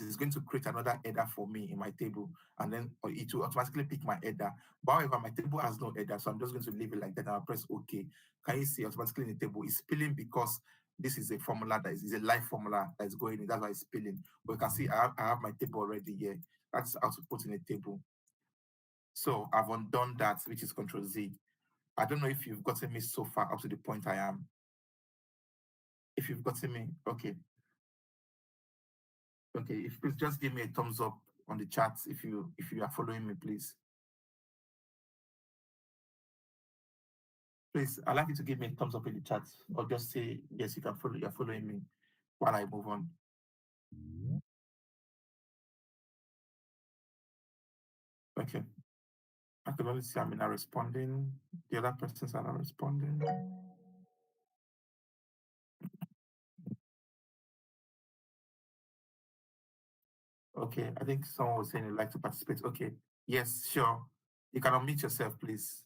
it's going to create another header for me in my table, and then it will automatically pick my header. But however, my table has no header, so I'm just going to leave it like that, and I'll press OK. Can you see automatically in the table it's spilling because this is a formula that is a live formula that is going in. That's why it's spilling. But you can see I have my table already here. That's how to put in a table. So I've undone that, which is Control Z. I don't know if you've gotten me so far up to the point I am. If you've gotten me, okay. Okay, if please just give me a thumbs up on the chat if you are following me, please. Please, I'd like you to give me a thumbs up in the chat, or just say yes, you can follow. You're following me while I move on. Okay. I can only see I'm not responding. The other persons are not responding. Okay, I think someone was saying they'd like to participate. Okay, yes, sure. You can unmute yourself, please.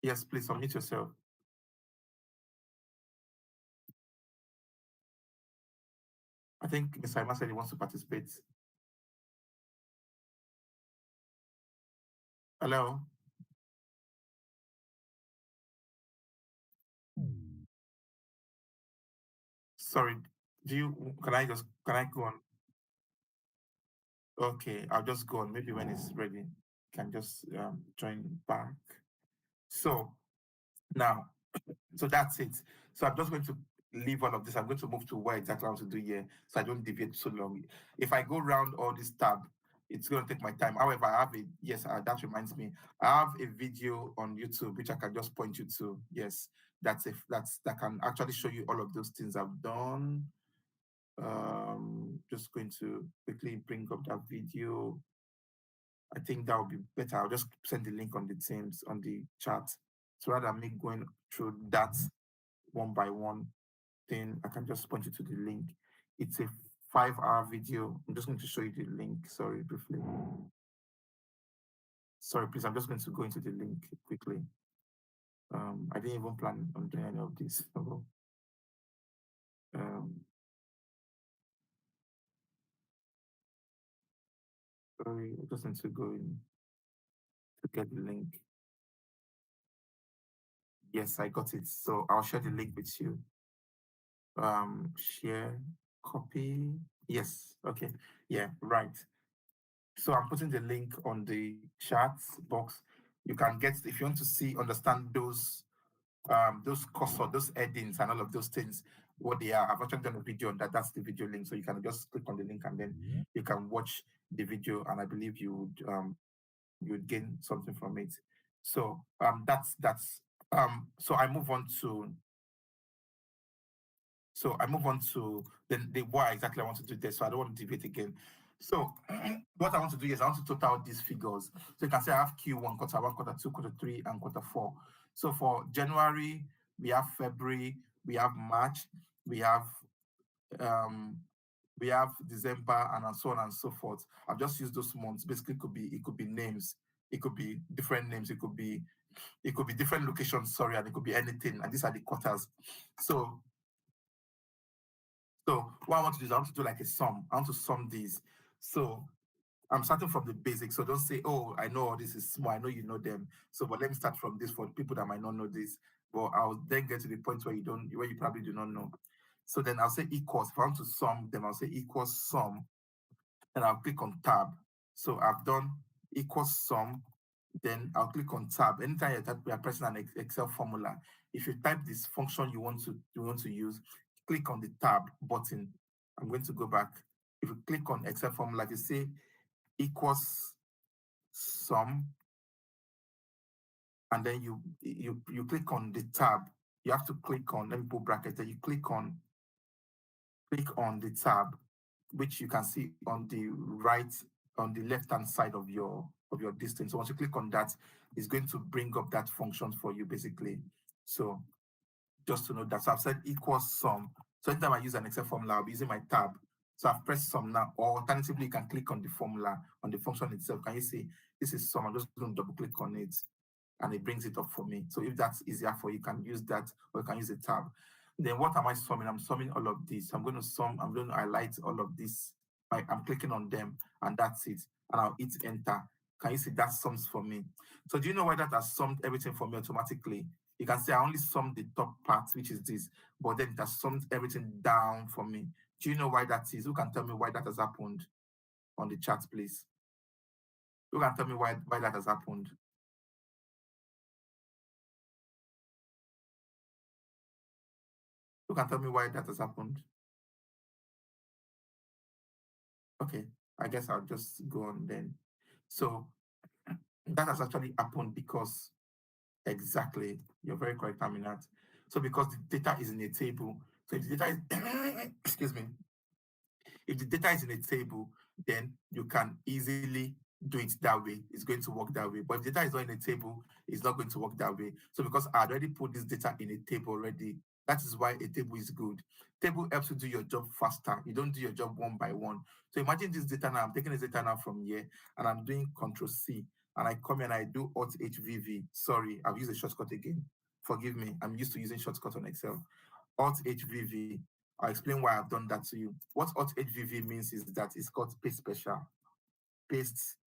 Yes, please unmute yourself. I think Ms. Simon said he wants to participate. Hello? Sorry, can I go on? Okay, I'll just go on. Maybe when it's ready, can just join back. So now, so that's it. So I'm just going to leave all of this. I'm going to move to what exactly I want to do here, so I don't deviate so long. If I go around all this tab, it's going to take my time. However, I have that reminds me. I have a video on YouTube which I can just point you to. Yes, that can actually show you all of those things I've done. Just going to quickly bring up that video. I think that would be better. I'll just send the link on the Teams on the chat. So rather than me going through that one by one thing, I can just point you to the link. It's a 5-hour video. I'm just going to show you the link. Sorry, briefly. Sorry, please. I'm just going to go into the link quickly. I didn't even plan on doing any of this. Sorry, I just need to go in to get the link. Yes, I got it. So I'll share the link with you. Share, copy. Yes, okay. Yeah, right. So I'm putting the link on the chat box. You can get, if you want to understand those cursor, those headings and all of those things, what they are. I've actually done a video on that. That's the video link. So you can just click on the link and then you can watch the video, and I believe you would gain something from it. So that's so I move on to the why exactly I want to do this. So I don't want to deviate again. So what I want to do is I want to total these figures. So you can say I have Q1, Q1, Q2, Q3, and Q4. So for January, we have February, we have March, we have December, and so on and so forth. I've just used those months. Basically, it could be names, it could be different names, it could be different locations, sorry, and it could be anything. And these are the quarters. So what I want to do is I want to do like a sum. I want to sum these. So I'm starting from the basics. So don't say, oh, I know all this is small. I know you know them. So, but let me start from this for people that might not know this. But I'll then get to the point where you probably do not know. So then I'll say equals. If I want to sum them, I'll say equals sum. And I'll click on tab. So I've done equals sum. Then I'll click on tab. Anytime you're pressing an Excel formula, if you type this function you want to use, click on the tab button. I'm going to go back. If you click on Excel formula, you say equals sum, and then you click on the tab. You have to click on, let me put bracket there. You click on the tab, which you can see on the left hand side of your distance. So once you click on that, it's going to bring up that function for you basically. So just to know that. So I've said equals sum. So anytime I use an Excel formula, I'll be using my tab. So I've pressed sum now, or alternatively, you can click on the formula, on the function itself. Can you see this is sum? I'm just going to double click on it and it brings it up for me. So if that's easier for you, you can use that, or you can use a tab. Then what am I summing? I'm summing all of this. I'm going to sum, I'm going to highlight all of this. I'm clicking on them and that's it. And I'll hit enter. Can you see that sums for me? So do you know why that has summed everything for me automatically? You can see I only summed the top part, which is this, but then it has summed everything down for me. Do you know why that is? Who can tell me why that has happened on the chat, please? Who can tell me why that has happened? Who can tell me why that has happened? Okay, I guess I'll just go on then. So that has actually happened because exactly, you're very correct, Aminat. So because the data is in a table, so if the data is excuse me, if the data is in a table, then you can easily do it that way. It's going to work that way. But if the data is not in a table, it's not going to work that way. So because I already put this data in a table already, that is why a table is good. Table helps you do your job faster. You don't do your job one by one. So imagine this data now. I'm taking this data now from here, and I'm doing Control C, and I come here and I do Alt HVV. Sorry, I've used a shortcut again. Forgive me. I'm used to using shortcut on Excel. Alt HVV. I'll explain why I've done that to you. What Alt HVV means is that it's called paste special. Paste.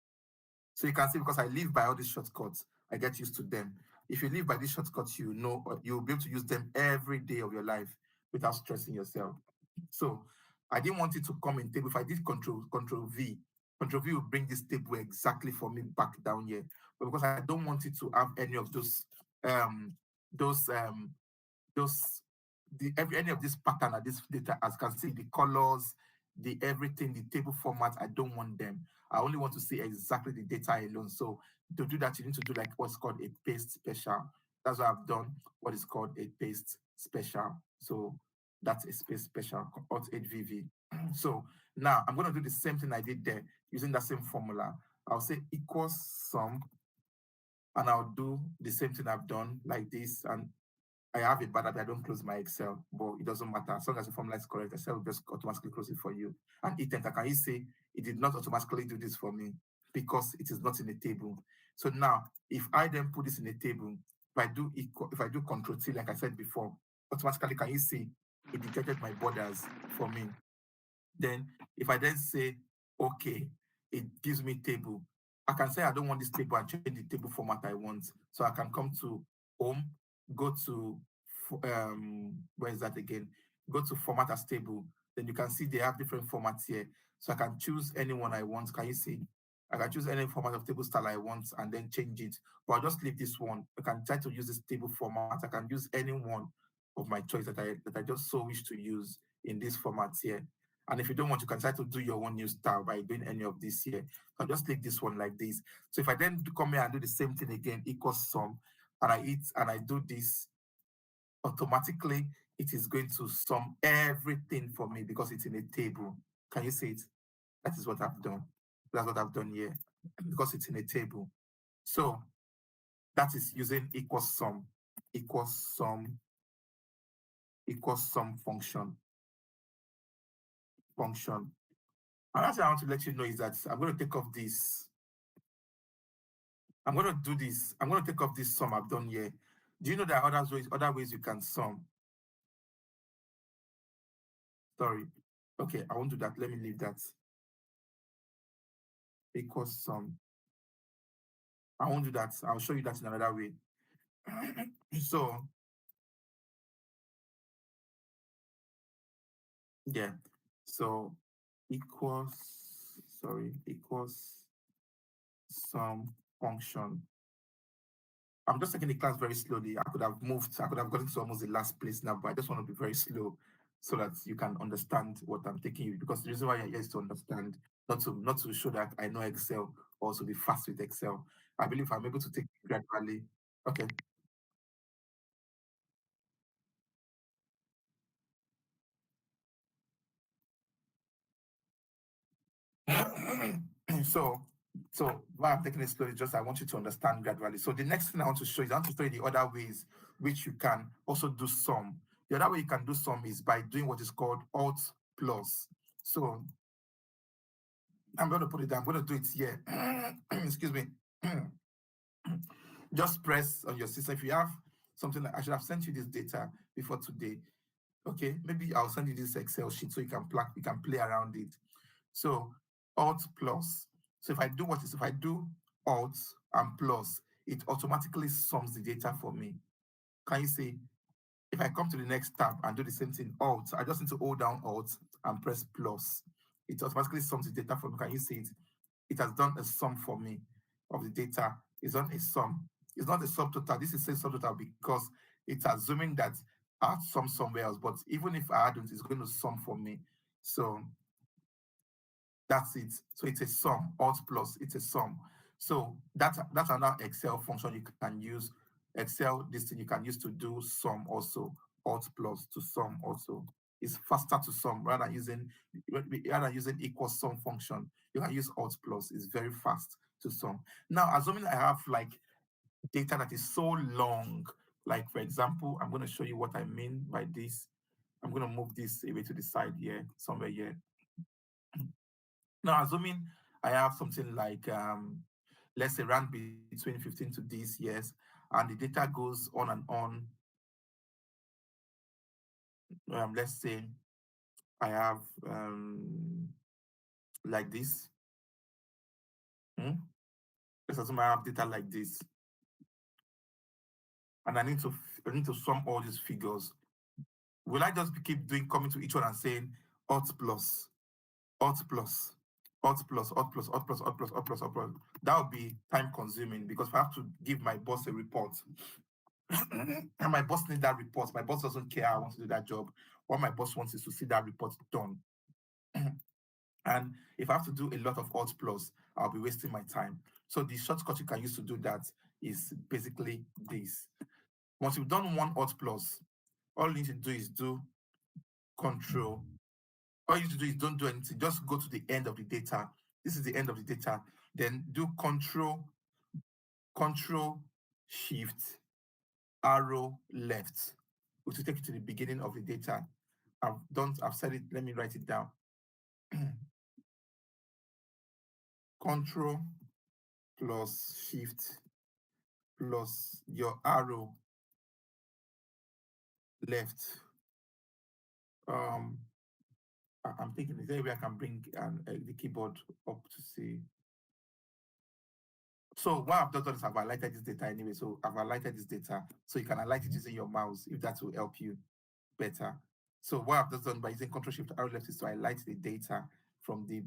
So you can see because I live by all these shortcuts, I get used to them. If you live by these shortcuts, you know you'll be able to use them every day of your life without stressing yourself. So I didn't want it to come in table. If I did Control V will bring this table exactly for me back down here. But because I don't want it to have any of um those those any of this pattern and this data, as you can see, the colors, the everything, the table format, I don't want them. I only want to see exactly the data alone. So to do that, you need to do like what's called a paste special. That's what I've done. What is called a paste special. So that's a space special, Alt 8VV. So now I'm going to do the same thing I did there using that same formula. I'll say equals sum, and I'll do the same thing I've done like this, and I have a bad habit. I don't close my Excel, but it doesn't matter. As long as the formula is correct, Excel will just automatically close it for you. And hit enter. Can you say it did not automatically do this for me because it is not in a table? So now, if I then put this in a table, if I do Control T, like I said before, automatically, can you see it detected my borders for me? Then if I then say, okay, it gives me table. I can say I don't want this table and change the table format I want. So I can come to home, go to, where is that again? Go to format as table. Then you can see they have different formats here. So I can choose any one I want. Can you see? I can choose any format of table style I want and then change it. But I'll just leave this one. I can try to use this table format. I can use any one of my choice that I just so wish to use in this format here. And if you don't want, you can try to do your own new style by doing any of this here. I'll just take this one like this. So if I then come here and do the same thing again, equals sum, and I do this, automatically it is going to sum everything for me because it's in a table. Can you see it? That is what I've done. That's what I've done here because it's in a table. So that is using equals sum, equals sum function. Another thing I want to let you know is that I'm going to take off this. I'm going to do this. I'm going to take off this sum I've done here. Do you know there are other ways you can sum? Sorry. Okay, I won't do that. Let me leave that. Equals sum. I won't do that. I'll show you that in another way. So, yeah. So, equals, equals sum function. I'm just taking the class very slowly. I could have gotten to almost the last place now, but I just want to be very slow so that you can understand what I'm taking you. Because the reason why you're here is to understand, not to show that I know Excel or to be fast with Excel. I believe I'm able to take it gradually. Okay. so why I'm taking it slowly, just I want you to understand gradually. So the next thing I want to show you, I want to show you the other ways which you can also do sum. The other way you can do sum is by doing what is called Alt plus. So I'm going to put it down. I'm going to do it here. Excuse me. Just press on your system. If you have something, I should have sent you this data before today. Okay, maybe I'll send you this Excel sheet so you can play around it. So Alt plus. So if I do Alt and plus, it automatically sums the data for me. Can you see? If I come to the next tab and do the same thing, Alt, I just need to hold down Alt and press plus. It automatically sums the data for me. Can you see it? It has done a sum for me of the data. It's done a sum. It's not a subtotal. This is a subtotal because it's assuming that I had sum somewhere else. But even if I hadn't, it's going to sum for me. So that's it. So it's a sum, alt plus, it's a sum. So that's another Excel function you can use. Excel, this thing you can use to do sum also, alt plus to sum also. It's faster to sum rather than using equal sum function. You can use alt plus. It's very fast to sum. Now, assuming I have like data that is so long, like for example, I'm going to show you what I mean by this. I'm going to move this away to the side here, somewhere here. Now, assuming I have something like, let's say, run between 15 to these years, and the data goes on and on. Let's say I have like this. Hmm? Let's assume I have data like this, and I need to sum all these figures. Will I just keep doing coming to each one and saying alt plus, alt plus, alt plus, alt plus, alt plus, alt plus, alt plus, alt plus? That would be time consuming because if I have to give my boss a report, and my boss needs that report. My boss doesn't care. I want to do that job. What my boss wants is to see that report done. And if I have to do a lot of alt plus, I'll be wasting my time. So the shortcut you can use to do that is basically this. Once you've done one alt plus, all you need to do is do control. All you need to do is don't do anything. Just go to the end of the data. This is the end of the data. Then do control, shift, arrow left, which will take you to the beginning of the data. I've said it, let me write it down. Control plus shift plus your arrow left. Um, I'm thinking, is there a way I can bring the keyboard up to see? So what I've done is I've highlighted this data anyway. So I've highlighted this data. So you can highlight it using your mouse if that will help you better. So what I've just done by using Control Shift Arrow left is to highlight the data from the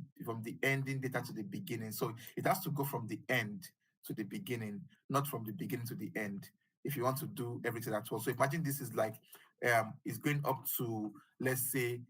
ending data to the beginning. So it has to go from the end to the beginning, not from the beginning to the end. If you want to do everything at once. So imagine this is like it's going up to, let's say,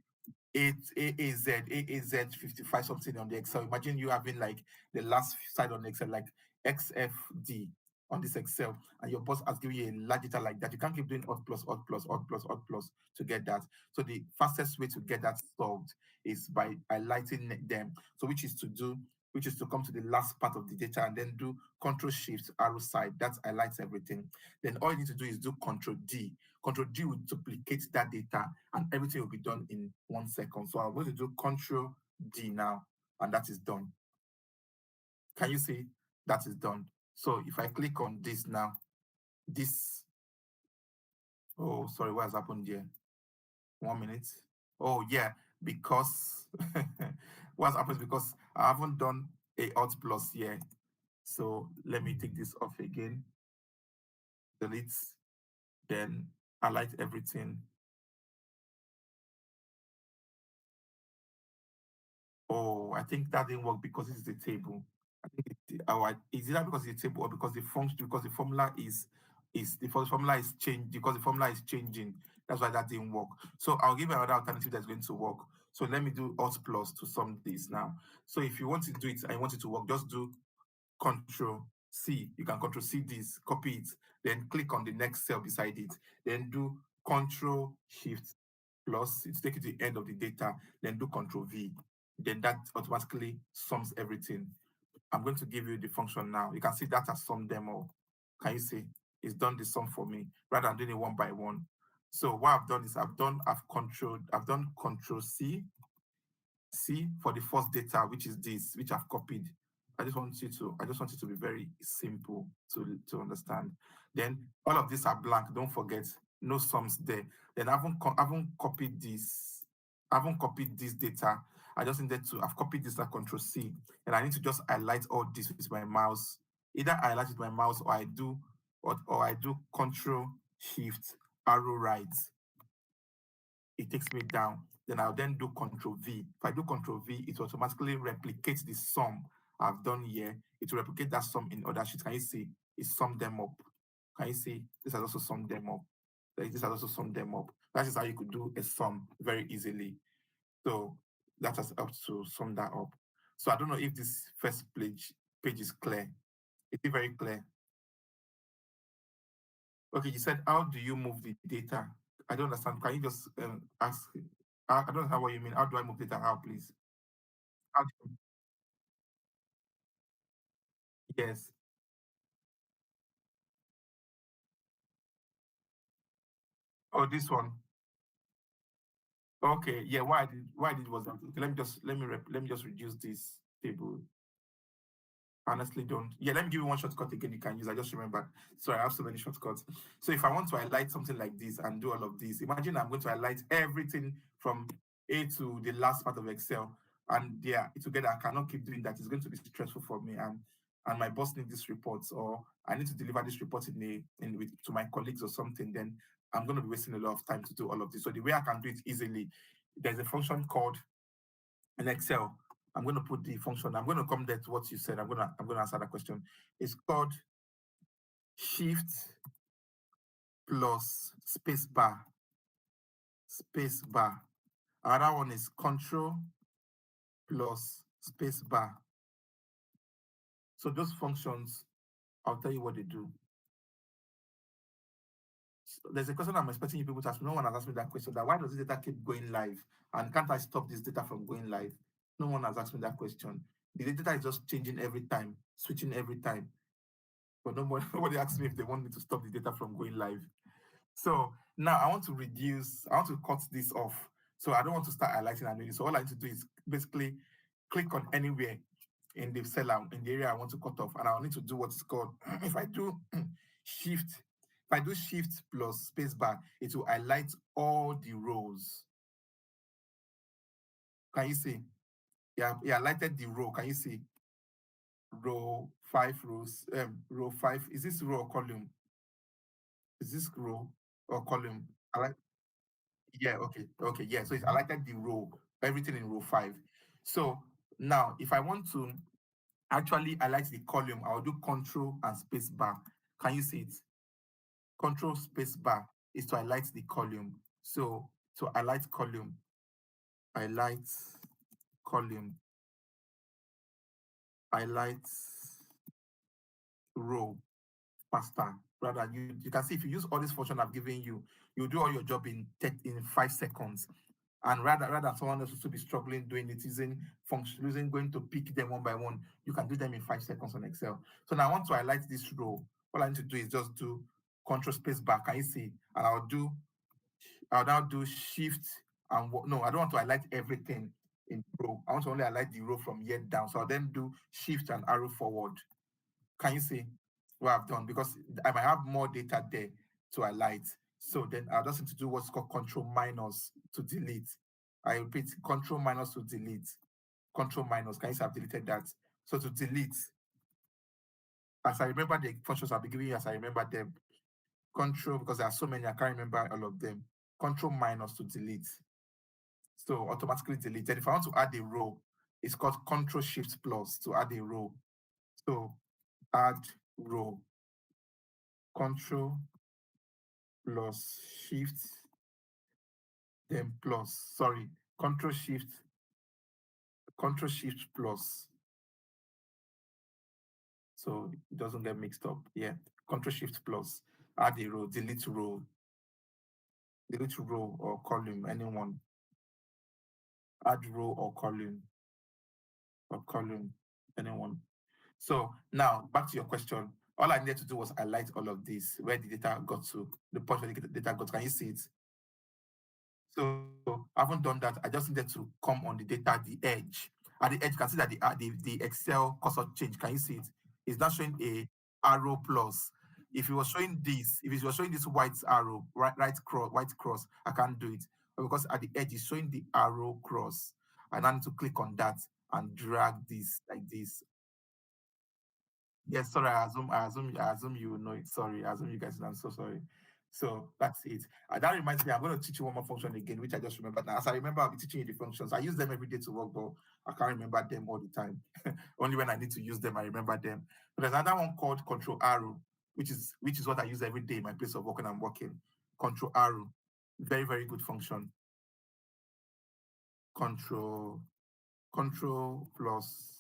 55 something on the Excel. Imagine you having like the last side on Excel, like XFD on this Excel, and your boss has given you a large data like that. You can't keep doing alt plus, alt plus, alt plus, alt plus to get that. So the fastest way to get that solved is by highlighting them. So which is to come to the last part of the data and then do Control Shift arrow side. That highlights everything. Then all you need to do is do Control D. Control D will duplicate that data and everything will be done in 1 second. So I'm going to do Control D now, and that is done. Can you see that is done? So if I click on this now, this, oh, sorry, what has happened here? 1 minute. Oh, yeah, because what's happened is because I haven't done a alt plus here. So let me take this off again, delete, then highlight everything. Oh, I think that didn't work because this is a table. I think is either because it's a table or because the formula is the formula is changed because the formula is changing. That's why that didn't work. So I'll give you another alternative that's going to work. So let me do alt plus to sum this now. So if you want to do it and you want it to work, just do Control C. You can Control C this, copy it, then click on the next cell beside it, then do Control Shift plus, it's take you to the end of the data, then do Control V. Then that automatically sums everything. I'm going to give you the function now. You can see that has summed them all. Can you see? It's done the sum for me rather than doing it one by one. So what I've done is I've done Control C for the first data, which is this, which I've copied. I just want it to be very simple to understand. Then all of these are blank. Don't forget no sums there. Then I haven't copied this. I haven't copied this data. I just needed to. I've copied this like Control C, and I need to just highlight all this with my mouse. Either I highlight with my mouse or I do Control Shift arrow right. It takes me down. Then I'll then do Control V. If I do Control V, it automatically replicates the sum I've done here. It will replicate that sum in other sheets. Can you see? It summed them up. Can you see? This has also summed them up. This has also summed them up. That is how you could do a sum very easily. So that has helped to sum that up. So I don't know if this first page is clear. Is it very clear? Okay, you said, how do you move the data? I don't understand. Can you just ask? I don't know what you mean. How do I move data out, please? How do yes. Oh, this one. Okay, yeah. Why I did was that. Okay, let me just reduce this table. Honestly don't. Yeah, let me give you one shortcut again you can use. I just remembered. Sorry, I have so many shortcuts. So if I want to highlight something like this and do all of this, imagine I'm going to highlight everything from A to the last part of Excel. And yeah, together I cannot keep doing that. It's going to be stressful for me. And my boss needs this report, or I need to deliver this report to my colleagues or something, then I'm going to be wasting a lot of time to do all of this. So the way I can do it easily, there's a function called in Excel. I'm going to put the function. I'm going to come there to what you said. I'm going to answer that question. It's called Shift plus space bar. Space bar. Another one is Control plus space bar. So those functions, I'll tell you what they do. There's a question I'm expecting you people to ask me. No one has asked me that question. That why does this data keep going live? And can't I stop this data from going live? No one has asked me that question. The data is just changing every time, switching every time. But nobody asks me if they want me to stop the data from going live. So now I want to cut this off. So I don't want to start highlighting and doing. So all I need to do is basically click on anywhere in the cell in the area I want to cut off, and I'll need to do what's called if I do shift, if I do shift plus space bar, it will highlight all the rows. Can you see? Yeah, it highlighted the row. Can you see? Row 5 rows, row 5. Is this row or column? Is this row or column? I like yeah, okay, yeah. So it's highlighted the row, everything in row 5. So now if I want to actually highlight the column, I'll do control and space bar. Can you see it? Control space bar is to highlight the column. So to highlight column, highlight column, highlight row faster. Rather, you can see if you use all this function I've given you, you do all your job in 5 seconds. And rather someone else will be struggling doing it using function, using going to pick them one by one. You can do them in 5 seconds on Excel. So now I want to highlight this row. All I need to do is just do control space bar. Can you see? And I'll now do shift and no, I don't want to highlight everything in row. I want to only highlight the row from here down. So I'll then do shift and arrow forward. Can you see what I've done? Because I might have more data there to highlight. So then I'll just need to do what's called control minus to delete. I repeat, control minus to delete. Control minus. Can you see I've deleted that? So to delete, as I remember the functions I'll be giving you as I remember them. Control, because there are so many, I can't remember all of them. Control minus to delete. So automatically delete. And if I want to add a row, it's called control shift plus to add a row. So add row. Control plus shift, then plus, sorry, control shift plus. So it doesn't get mixed up. Yeah, control shift plus, add a row, delete row or column, anyone. Add row or column, anyone. So now back to your question. All I needed to do was highlight all of this, where the data got to, the point where the data got. Can you see it? So I haven't done that. I just needed to come on the data at the edge. At the edge, you can see that the Excel cursor change. Can you see it? It's not showing a arrow plus. If it was showing this, if it was showing this white arrow, right cross, white cross, I can't do it. But because at the edge it's showing the arrow cross, I now need to click on that and drag this like this. Yes, sorry, I assume you know it. Sorry, I assume you guys know. I'm so sorry. So that's it. That reminds me, I'm going to teach you one more function again, which I just remember now. As I remember, I'll be teaching you the functions. I use them every day to work, but I can't remember them all the time. Only when I need to use them, I remember them. But there's another one called control arrow, which is what I use every day in my place of work when I'm working. Control arrow, very very good function. Control plus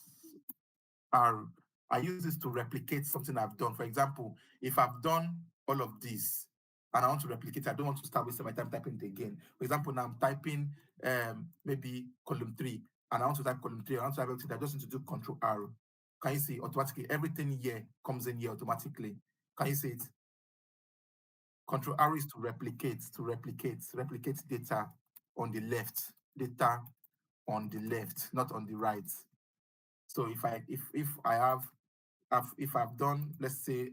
R. I use this to replicate something I've done. For example, if I've done all of this and I want to replicate, I don't want to start wasting my time typing it again. For example, now I'm typing maybe column 3 and I want to type column 3. I want to type everything. I just need to do Control R. Can you see automatically everything here comes in here automatically? Can you see it? Control R is to replicate data on the left, data on the left, not on the right. So if I have if I've done, let's say,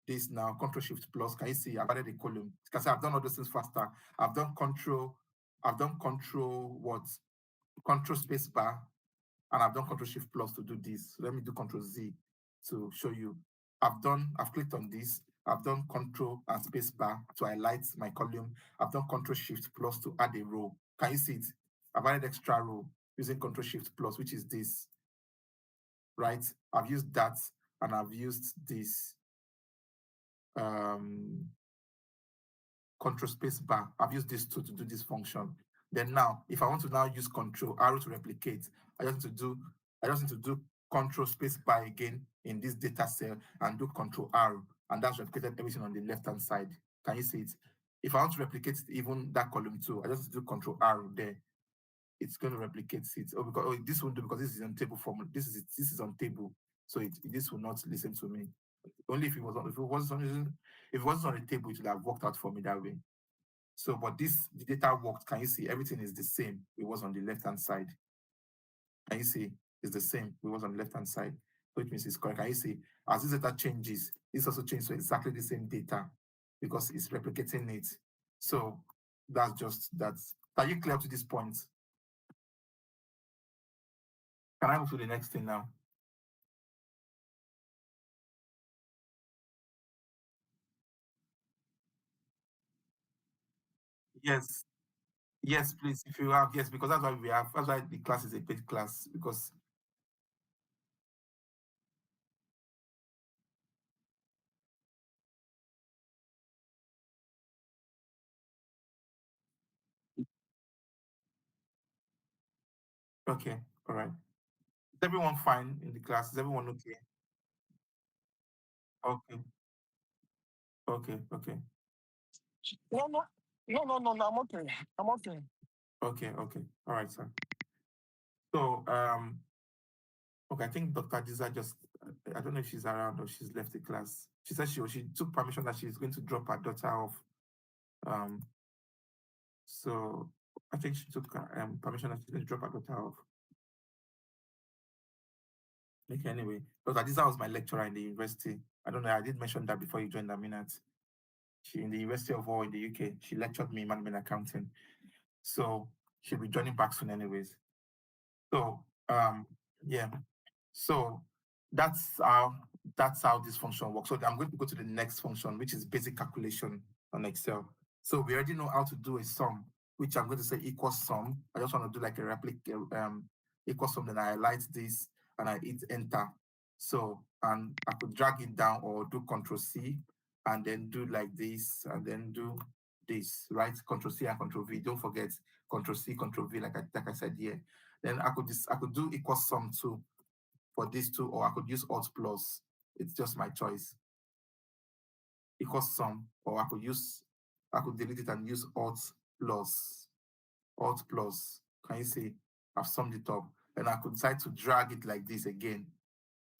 this now, Control Shift Plus, can you see I've added a column? Because I've done all those things faster. I've done Control what? Control Space Bar, and I've done Control Shift Plus to do this. So let me do Control Z to show you. I've clicked on this. I've done Control and Space Bar to highlight my column. I've done Control Shift Plus to add a row. Can you see it? I've added extra row using Control Shift Plus, which is this, right? I've used that and I've used this um, control space bar. I've used this to do this function. Then now, if I want to now use control arrow to replicate, I just need to do control space bar again in this data cell and do control arrow, and that's replicated everything on the left hand side. Can you see it? If I want to replicate even that column too, I just need to do control arrow there. It's going to replicate it. Oh, because this won't do because this is on table form. This is on table, so this will not listen to me. Only if it was on, if it wasn't on the table, it would have worked out for me that way. So, but the data worked. Can you see everything is the same? It was on the left hand side. Can you see it's the same? It was on the left hand side, which means it's correct. Can you see as this data changes, this also changes to exactly the same data because it's replicating it. So that's just that. Are you clear to this point? Can I move to the next thing now? Yes. Yes, please. If you have, yes, because that's why the class is a paid class. Because okay, all right. Is everyone fine in the class? Is everyone okay? Okay, okay. No, no, no. I'm okay. I'm okay. Okay. All right, sir. So, okay, I think Dr. Diza just, I don't know if she's around or she's left the class. She said she took permission that she's going to drop her daughter off. Um, so I think she took permission that she's going to drop her daughter off. Okay, anyway, Dr. Diza was my lecturer in the university. I don't know, I did mention that before you joined the minute. She in the University of Hull in the UK. She lectured me in management accounting. So she'll be joining back soon anyways. So yeah. So that's how that's how this function works. So I'm going to go to the next function, which is basic calculation on Excel. So we already know how to do a sum, which I'm going to say equals sum. I just want to do like a replica equal sum, then I highlight this and I hit enter. So and I could drag it down or do Control C and then do like this and then do this, right? Control C and Control V. Don't forget Control C, Control V, like I said here. Then I could do equal sum too for these two, or I could use Alt plus. It's just my choice. Equals sum, or I could delete it and use Alt plus. Alt plus. Can you see? I've summed it up. And I could decide to drag it like this again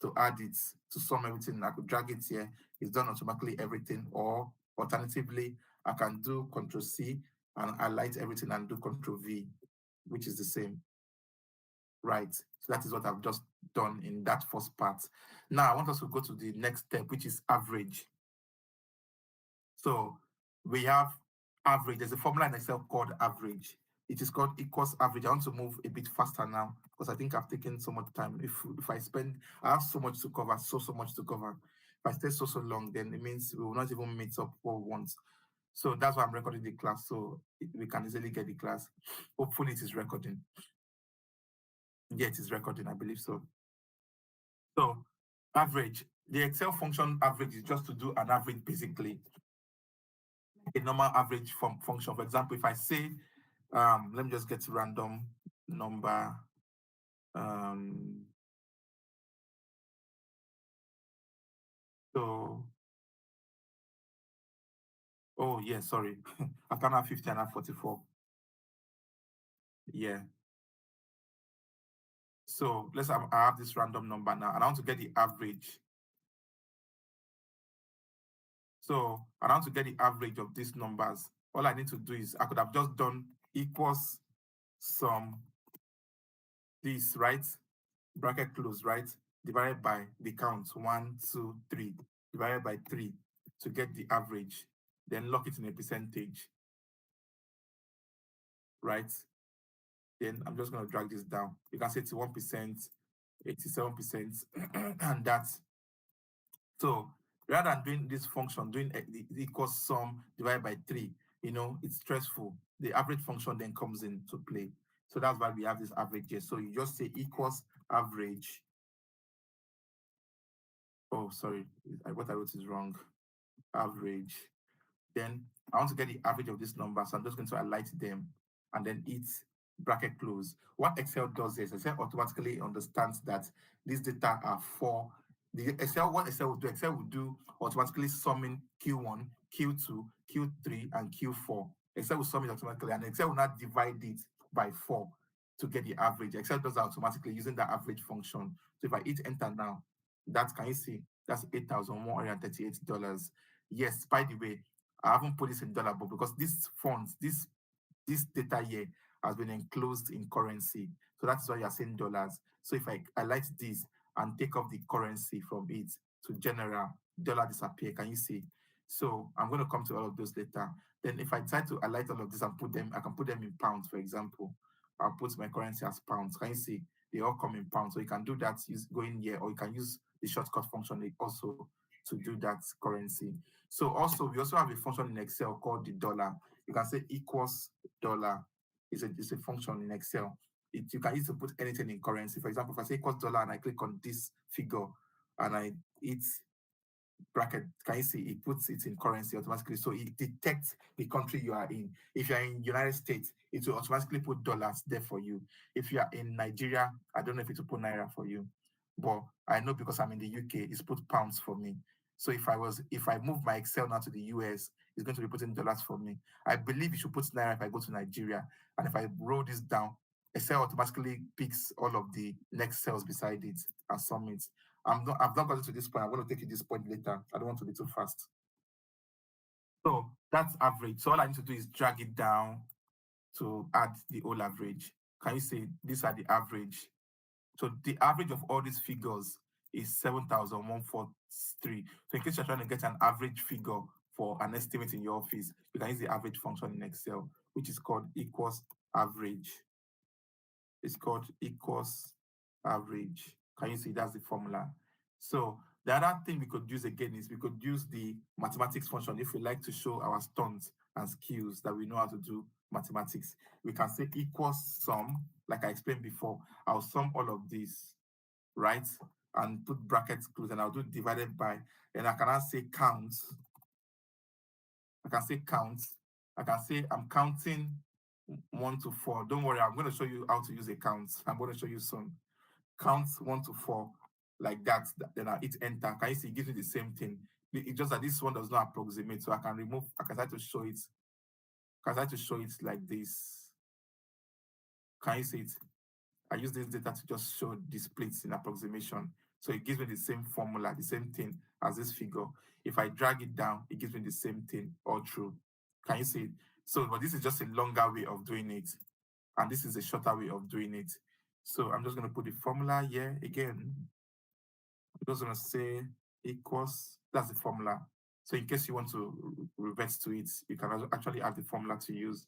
to add it to sum everything. I could drag it here. It's done automatically everything. Or alternatively, I can do Control C and highlight everything and do Control V, which is the same. Right. So that is what I've just done in that first part. Now I want us to go to the next step, which is average. So we have average. There's a formula in Excel called average. It is called equals average. I want to move a bit faster now because I think I've taken so much time. If I spend, I have so much to cover, so much to cover. If I stay so long, then it means we will not even meet up what we want. So that's why I'm recording the class, so we can easily get the class. Hopefully, it is recording. Yeah, it is recording. I believe so. So average. The Excel function average is just to do an average, basically a normal average function. For example, if I say, let me just get a random number. Um, so, oh yeah, sorry, I can't have 50 and have 44. Yeah. So I have this random number now, and I want to get the average. So I want to get the average of these numbers. All I need to do is I could have just done equals sum this, right? Bracket close, right? Divided by the count 1, 2, 3, divided by 3 to get the average. Then lock it in a percentage, right? Then I'm just going to drag this down. You can say it's 1%, 87%, and that's so rather than doing this function, doing the equals sum divided by 3, it's stressful. The average function then comes into play. So that's why we have this average here. So you just say equals average. Oh, sorry, what I wrote is wrong. Average. Then I want to get the average of this number. So I'm just going to highlight them and then hit bracket close. What Excel does is Excel automatically understands that these data are for what Excel will do automatically summing Q1, Q2, Q3, and Q4. Excel will sum it automatically, and Excel will not divide it by 4 to get the average. Excel does that automatically using the average function. So if I hit enter now, can you see that's $8,138. Yes, by the way, I haven't put this in dollar, but because these funds, this data here has been enclosed in currency. So that's why you're seeing dollars. So if I highlight this and take off the currency from it to general, dollar disappear. Can you see? So I'm going to come to all of those later. Then if I try to highlight all of this and put them, I can put them in pounds, for example. I'll put my currency as pounds. Can you see? They all come in pounds. So you can do that, going here, or you can use the shortcut function also to do that currency. So also, we also have a function in Excel called the dollar. You can say equals dollar. It's a function in Excel. You can use to put anything in currency. For example, if I say equals dollar and I click on this figure and I hit bracket, can you see it puts it in currency automatically? So it detects the country you are in. If you're in United States, it will automatically put dollars there for you. If you are in Nigeria, I don't know if it will put naira for you, but I know because I'm in the UK, it's put pounds for me. So if I move my Excel now to the US, it's going to be putting dollars for me. I believe it should put naira if I go to Nigeria, and if I roll this down, Excel automatically picks all of the next cells beside it and sum it. I've not gotten to this point. I'm going to take you this point later. I don't want to be too fast. So that's average. So all I need to do is drag it down to add the whole average. Can you see these are the average? So the average of all these figures is 7,143. So in case you're trying to get an average figure for an estimate in your office, you can use the average function in Excel, which is called equals average. It's called equals average. Can you see that's the formula? So the other thing we could use again is we could use the mathematics function if we like to show our stunts and skills that we know how to do mathematics. We can say equals sum, like I explained before. I'll sum all of this, right? And put brackets close, and I'll do divided by, and I can now say count. I can say count. I can say I'm counting 1 to 4. Don't worry, I'm going to show you how to use a count. I'm going to show you some counts 1 to 4 like that. Then I hit enter. Can you see it gives me the same thing? It's just that this one does not approximate, so I can remove. I can try to show it. I can try to show it like this. Can you see it? I use this data to just show the splits in approximation. So it gives me the same formula, the same thing as this figure. If I drag it down, it gives me the same thing all through. Can you see it? So, but this is just a longer way of doing it. And this is a shorter way of doing it. So I'm just going to put the formula here again. I'm just going to say equals, that's the formula. So in case you want to revert to it, you can actually have the formula to use.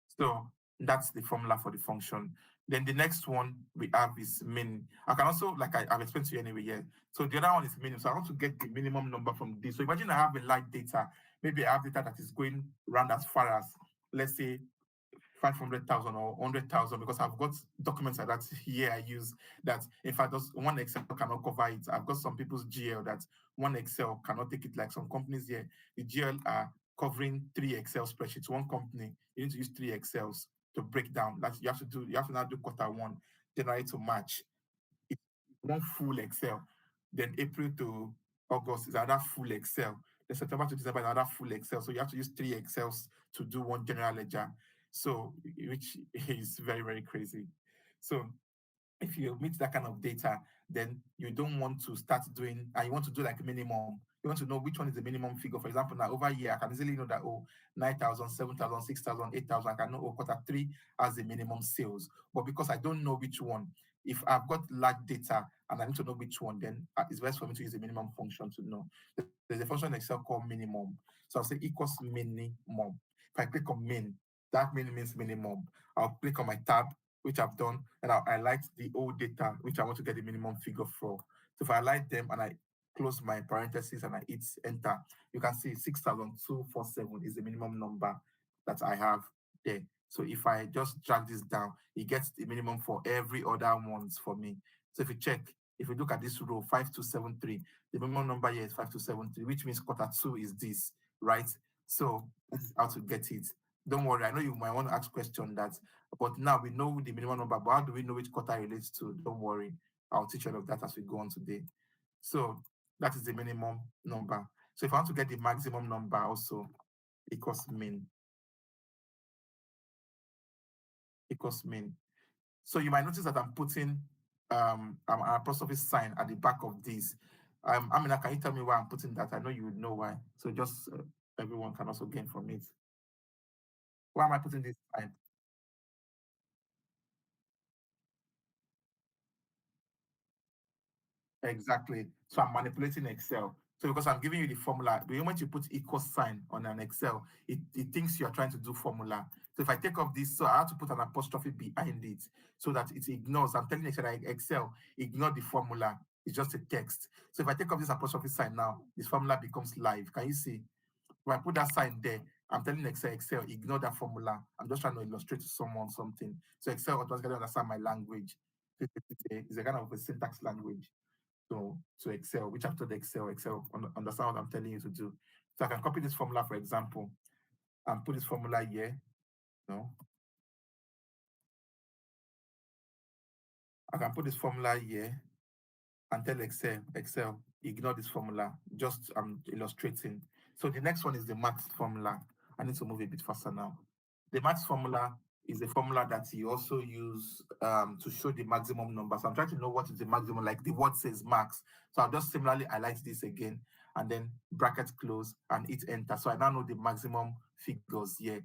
So that's the formula for the function. Then the next one we have is min. I can also, like I've explained to you anyway, yeah. So the other one is minimum. So I want to get the minimum number from this. So imagine I have a light data. Maybe I have data that is going around as far as, let's say, 500,000 or 100,000, because I've got documents like that here I use that in fact just one Excel cannot cover it. I've got some people's GL that one Excel cannot take it. Like some companies here, the GL are covering 3 Excel spreadsheets. One company, you need to use 3 Excels to break down. That you have to now do quarter one, January to March. It's one full Excel. Then April to August is another full Excel. Then September to December is another full Excel. So you have to use 3 Excels to do one general ledger. So, which is very, very crazy. So if you meet that kind of data, then you don't want to start doing, and you want to do like minimum. You want to know which one is the minimum figure. For example, now over here, I can easily know that, oh, 9,000, 7,000, 6,000, 8,000. I can know, oh, quarter three as the minimum sales. But because I don't know which one, if I've got large data and I need to know which one, then it's best for me to use the minimum function to know. There's a function in Excel called minimum. So I'll say equals minimum. If I click on min, that min means minimum. I'll click on my tab, which I've done, and I'll highlight the old data, which I want to get the minimum figure for. So if I highlight them and I close my parentheses and I hit enter, you can see 6,247 is the minimum number that I have there. So if I just drag this down, it gets the minimum for every other ones for me. So if you check, if you look at this row 5273, the minimum number here is 5273, which means quarter two is this, right? So that's how to get it. Don't worry, I know you might want to ask question that, but now we know the minimum number, but how do we know which quarter it relates to? Don't worry, I'll teach all of that as we go on today. So that is the minimum number. So if I want to get the maximum number also, equals min. Equals min. So you might notice that I'm putting an apostrophe sign at the back of this. Amina, can you tell me why I'm putting that? I know you would know why. So just everyone can also gain from it. Why am I putting this sign? Exactly. So I'm manipulating Excel. So because I'm giving you the formula, the moment you put equal sign on an Excel, it thinks you're trying to do formula. So if I take off this, so I have to put an apostrophe behind it so that it ignores. I'm telling Excel that Excel, ignore the formula. It's just a text. So if I take off this apostrophe sign now, this formula becomes live. Can you see? When I put that sign there, I'm telling Excel, ignore that formula. I'm just trying to illustrate to someone something. So Excel automatically understand my language. It's a kind of a syntax language to Excel, which after the Excel understand what I'm telling you to do. So I can copy this formula, for example, and put this formula here. No, I can put this formula here and tell Excel, ignore this formula. Just illustrating. So the next one is the max formula. I need to move a bit faster now. The max formula is a formula that you also use to show the maximum number. So I'm trying to know what is the maximum, like the word says max. So I'll just similarly highlight this again and then bracket close and hit enter. So I now know the maximum figures here.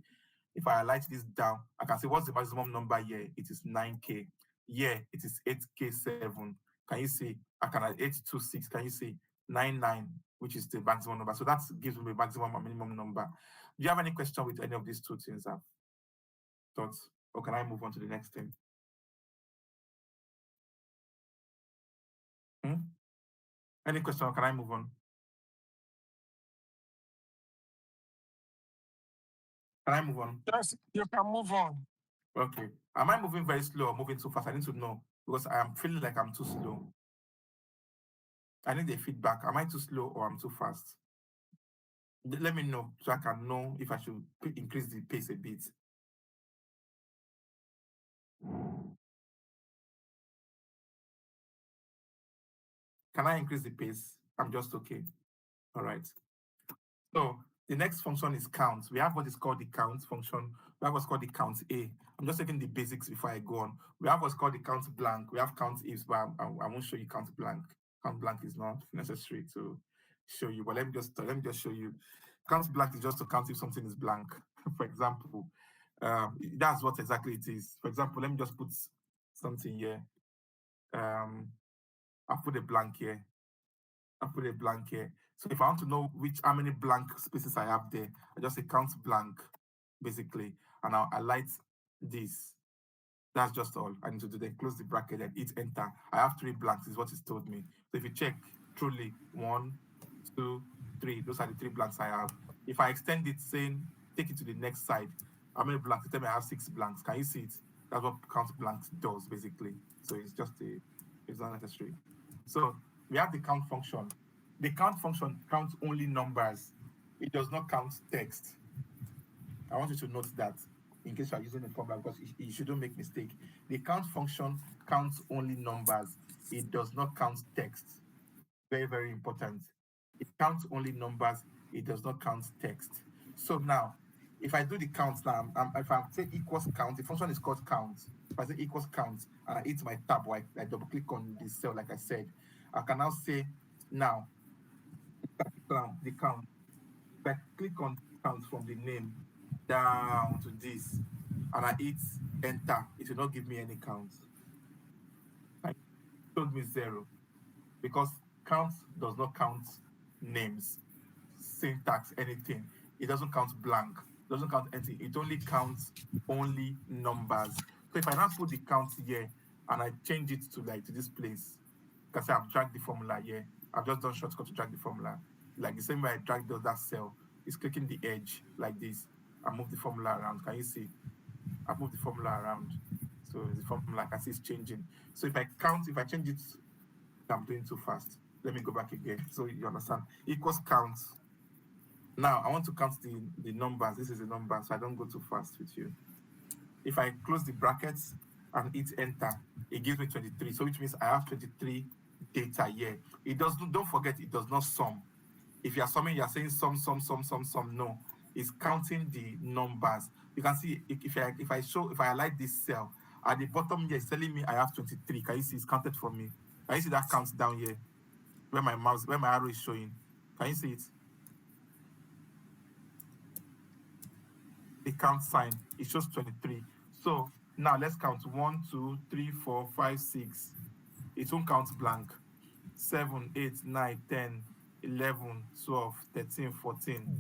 If I highlight this down, I can see what's the maximum number here. It is 9K. Here, it is 8K7. Can you see? I can add 826. Can you see? 99, which is the maximum number. So that gives me the maximum and minimum number. Do you have any question with any of these two things I've taught? Or can I move on to the next thing? Hmm? Any question or can I move on? Can I move on? Yes, you can move on. Okay. Am I moving very slow or moving too fast? I need to know because I am feeling like I'm too slow. I need a feedback. Am I too slow or I'm too fast? Let me know so I can know if I should increase the pace a bit. Can I increase the pace? I'm just okay. All right. So the next function is count. We have what is called the count function. We have what's called the count A. I'm just taking the basics before I go on. We have what's called the count blank. We have count ifs, but I won't show you count blank. Count blank is not necessary to show you, but let me just show you. Count blank is just to count if something is blank. For example, that's what exactly it is. For example, let me just put something here. I'll put a blank here. I'll put a blank here. So if I want to know how many blank spaces I have there, I just say count blank, basically, and I'll highlight this. That's just all I need to do. Then close the bracket and hit enter. I have three blanks, is what it's told me. So if you check, truly, one, two, three, those are the three blanks I have. If I extend it, saying take it to the next side, how many blanks? Tell me I have six blanks. Can you see it? That's what count blanks does, basically. So it's not necessary. So we have the count function. The count function counts only numbers. It does not count text. I want you to note that in case you are using a formula because you shouldn't make mistake. The count function counts only numbers. It does not count text. Very, very important. It counts only numbers. It does not count text. So now, if I do the count now, if I say equals count, the function is called count. If I say equals count and I hit my tab or I double click on the cell, like I said, I can now say now the count. If I click on count from the name down to this and I hit enter, it will not give me any count. It told me zero because count does not count names, syntax, anything. It doesn't count blank, it doesn't count anything. It only counts only numbers. So if I now put the count here and I change it to like to this place, because I've dragged the formula here, I've just done shortcut to drag the formula. Like the same way I dragged that cell, it's clicking the edge like this. I move the formula around. Can you see? I move the formula around. So the formula, I can see it's changing. So if I count, if I change it, I'm doing too fast. Let me go back again so you understand. Equals count. Now I want to count the numbers. This is the number, so I don't go too fast with you. If I close the brackets and hit enter, it gives me 23. So which means I have 23 data here. It does don't forget it does not sum. If you are summing, you are saying sum. No, it's counting the numbers. You can see if I highlight this cell at the bottom here, it's telling me I have 23. Can you see it's counted for me? Can you see that counts down here where my arrow is showing? Can you see it? The count sign, it shows 23. So now let's count 1, 2, 3, 4, 5, 6. It won't count blank. 7, 8, 9, 10, 11, 12, 13, 14,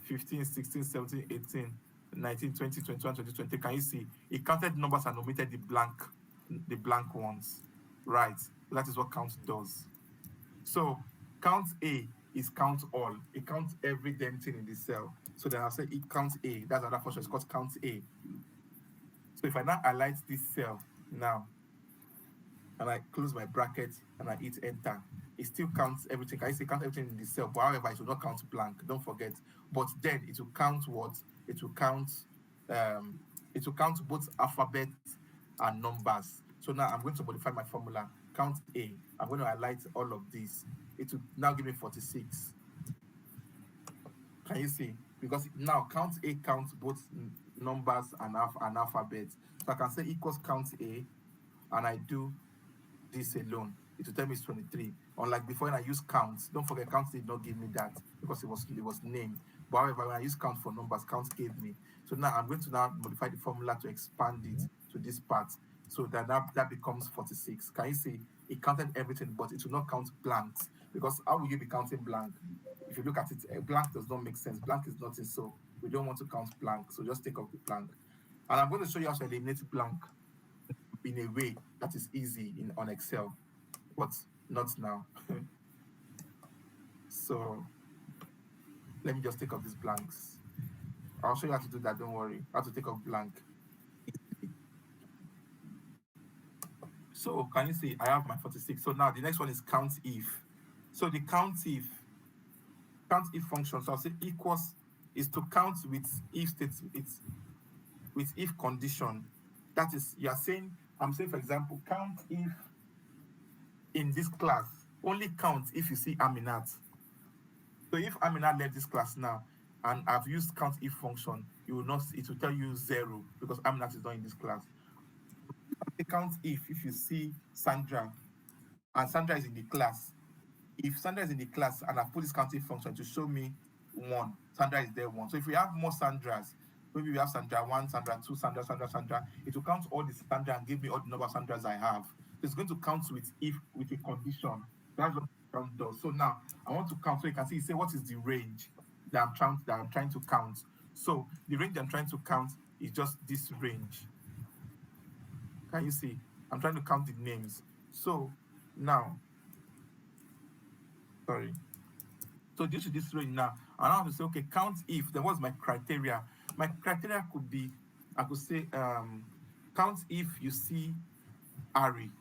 15, 16, 17, 18, 19, 20, 21, 22, 23. Can you see? It counted numbers and omitted the blank ones. Right. That is what count does. So count A is count all. It counts every damn thing in the cell. So then I'll say it counts A. That's another function. It's called count A. So if I now highlight this cell now, and I close my bracket and I hit enter, it still counts everything. I say count everything in the cell, but however, it will not count blank. Don't forget. But then it will count what? It will count both alphabet and numbers. So now I'm going to modify my formula. Count A. I'm going to highlight all of these. It will now give me 46. Can you see? Because now count A counts both numbers and alphabet. So I can say equals count A, and I do this alone. It will tell me it's 23. Unlike before when I use count, don't forget count did not give me that because it was named. But however, when I use count for numbers, count gave me. So now I'm going to now modify the formula to expand it to this part. So that becomes 46. Can you see? It counted everything, but it will not count blanks. Because how will you be counting blank? If you look at it, blank does not make sense. Blank is nothing, so we don't want to count blank. So just take off the blank. And I'm going to show you how to eliminate blank in a way that is easy on Excel, but not now. So let me just take off these blanks. I'll show you how to do that, don't worry. How to take off blank. So can you see I have my 46. So now the next one is count if. So the count if function, so I'll say equals is to count with if statement, with if condition. That is, I'm saying, for example, count if in this class, only count if you see Aminat. So if Aminat left this class now, and I've used count if function, it will tell you 0 because Aminat is not in this class. Count if you see Sandra, and Sandra is in the class. If Sandra is in the class and I put this count if function to show me 1, Sandra is there 1. So if we have more Sandras, maybe we have Sandra 1, Sandra 2, Sandra, it will count all the Sandra and give me all the number of Sandras I have. So it's going to count with a condition. That's what count does. So now I want to count. So you can see, say what is the range that I'm trying to count. So the range I'm trying to count is just this range. Can you see? I'm trying to count the names. So now, sorry. So due to this range now, I now have to say, okay, count if. Then what's my criteria? My criteria could be, I could say, count if you see Ari.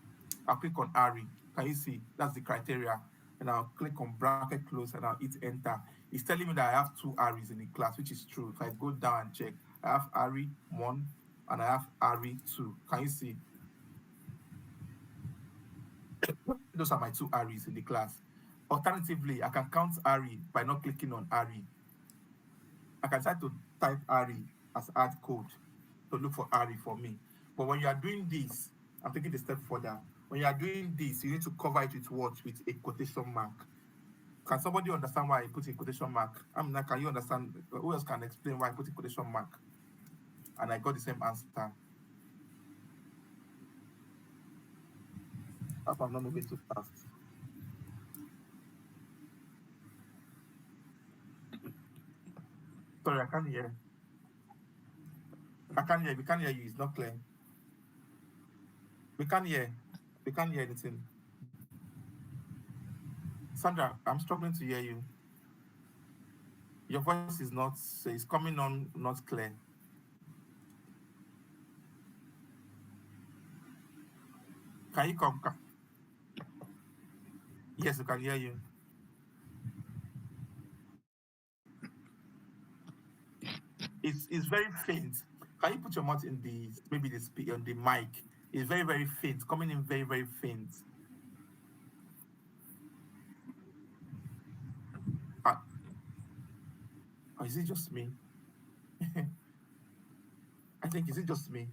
I'll click on Ari. Can you see? That's the criteria. And I'll click on bracket close and I'll hit enter. It's telling me that I have two Aris in the class, which is true. If I go down and check, I have Ari 1 and I have Ari 2. Can you see? Those are my two Aris in the class. Alternatively, I can count Ari by not clicking on Ari. I can try to type Ari as add code to look for Ari for me. But when you are doing this, I'm taking the step further. When you are doing this, you need to cover it with what? With a quotation mark. Can somebody understand why I put a quotation mark? I mean, can you understand? Who else can explain why I put a quotation mark? And I got the same answer. Hope I'm not moving too fast. Sorry, I can't hear. I can't hear. We can't hear you. It's not clear. We can't hear. We can't hear anything. Sandra, I'm struggling to hear you. Your voice is not. It's coming on not clear. Can you come? Yes, we can hear you. It's very faint. Can you put your mouth in the maybe the speak on the mic? It's very faint, coming in very faint. Uh, or is it just me? I think is it just me?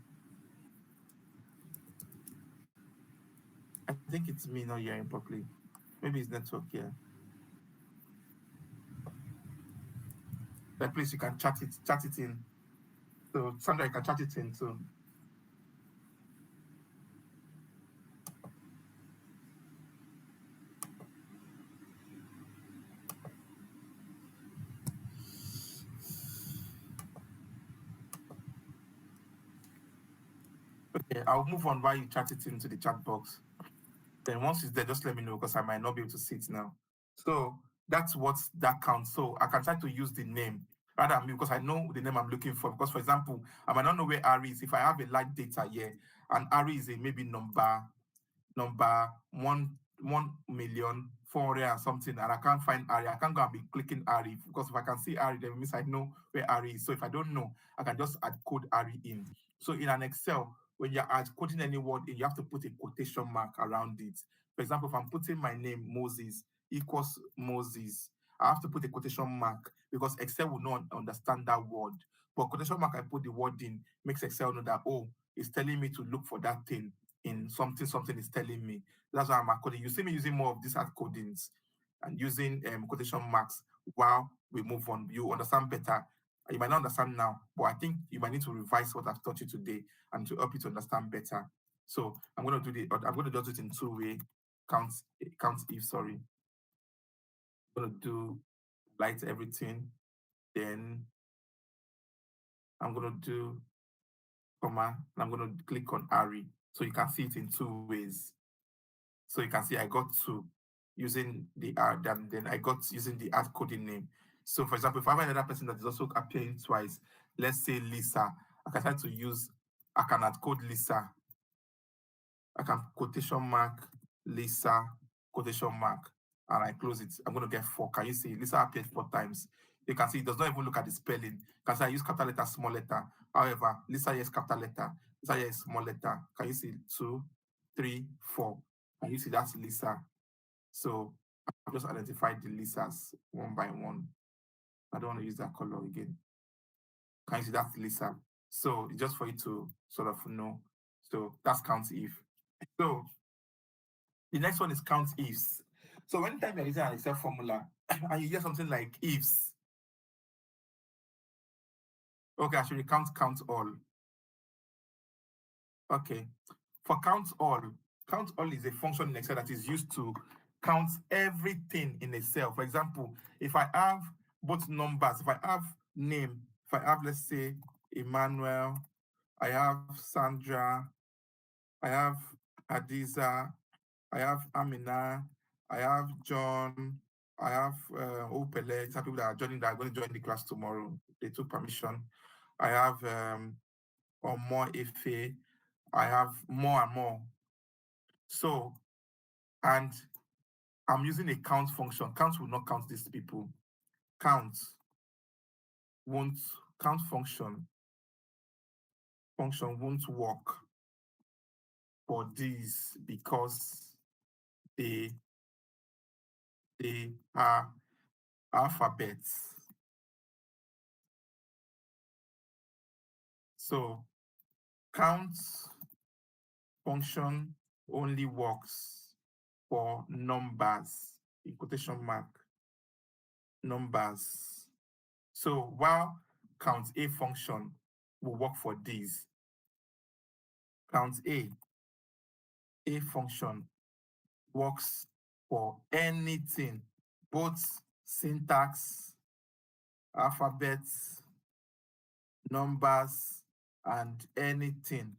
I think it's me not hearing properly. Maybe it's network here. But please, you can chat it in. So Sandra, you can chat it in. So okay, I'll move on while you chat it into the chat box. Then once it's there, just let me know because I might not be able to see it now. So that's what that counts. So I can try to use the name rather than me because I know the name I'm looking for. Because for example, I might not know where Ari is. If I have a light data here and Ari is a maybe number 1,400,000 and something, and I can't find Ari. I can't go and be clicking Ari because if I can see Ari, then it means I know where Ari is. So if I don't know, I can just add code Ari in. So in an Excel, when you're add coding any word in, you have to put a quotation mark around it. For example, if I'm putting my name Moses equals Moses, I have to put a quotation mark because Excel will not understand that word. But quotation mark I put the word in makes Excel know that, oh, it's telling me to look for that thing in something is telling me. That's why I'm coding. You see me using more of these hard codings and using quotation marks while we move on. You understand better. You might not understand now, but I think you might need to revise what I've taught you today and to help you to understand better. So I'm going to do it in two-way count count if sorry. I'm going to do light everything. Then I'm going to do comma and I'm going to click on Ari. So you can see it in two ways. So you can see I got two using the then I got using the add coding name. So for example, if I have another person that is also appearing twice, let's say Lisa, I can try to use, I can add code Lisa. I can quotation mark Lisa, quotation mark, and I close it. I'm going to get 4. Can you see? Lisa appeared 4 times. You can see it does not even look at the spelling. You can see I use capital letter, small letter. However, Lisa here is capital letter. Lisa here is small letter. Can you see? 2, 3, 4. Can you see that's Lisa? So I've just identified the Lisas one by one. I don't want to use that color again. Can you see that's Lisa? So it's just for you to sort of know. So that's count if. So the next one is count ifs. So anytime you're using an Excel formula and you hear something like ifs, okay, I should count all. Okay. For count all is a function in Excel that is used to counts everything in a cell. For example, if I have both numbers, if I have name, if I have, let's say, Emmanuel, I have Sandra, I have Adiza, I have Amina, I have John, I have Opele. Some people that are joining that are going to join the class tomorrow. They took permission. I have Omo Efe. I have more and more. So, and I'm using a count function. Count will not count these people. Count won't count function won't work for these because they they are alphabets. So count function only works for numbers, in quotation mark, numbers. So while count A function will work for these, count A function works for anything, both syntax, alphabets, numbers, and anything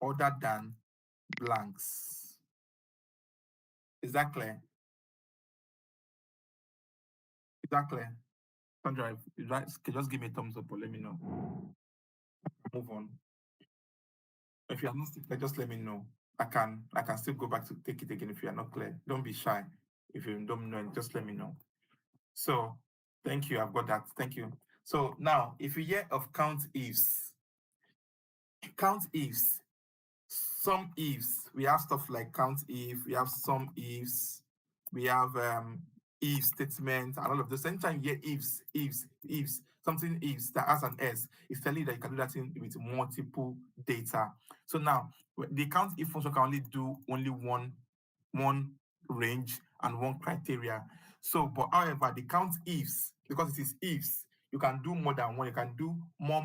other than blanks. Is that clear? Is that clear? Sandra, just give me a thumbs up or let me know. Move on. If you are not still clear, just let me know. I can still go back to take it again if you are not clear. Don't be shy. If you don't know, just let me know. So thank you. I've got that. Thank you. So now, if you hear of count ifs, some ifs, we have stuff like count if, we have some ifs, we have if statement, and all of those. Anytime you hear ifs, something ifs that has an S, it's telling you that you can do that with multiple data. So now, the count if function can only do only one range and one criteria. So, but however, the count ifs, because it is ifs, you can do more than one. You can do more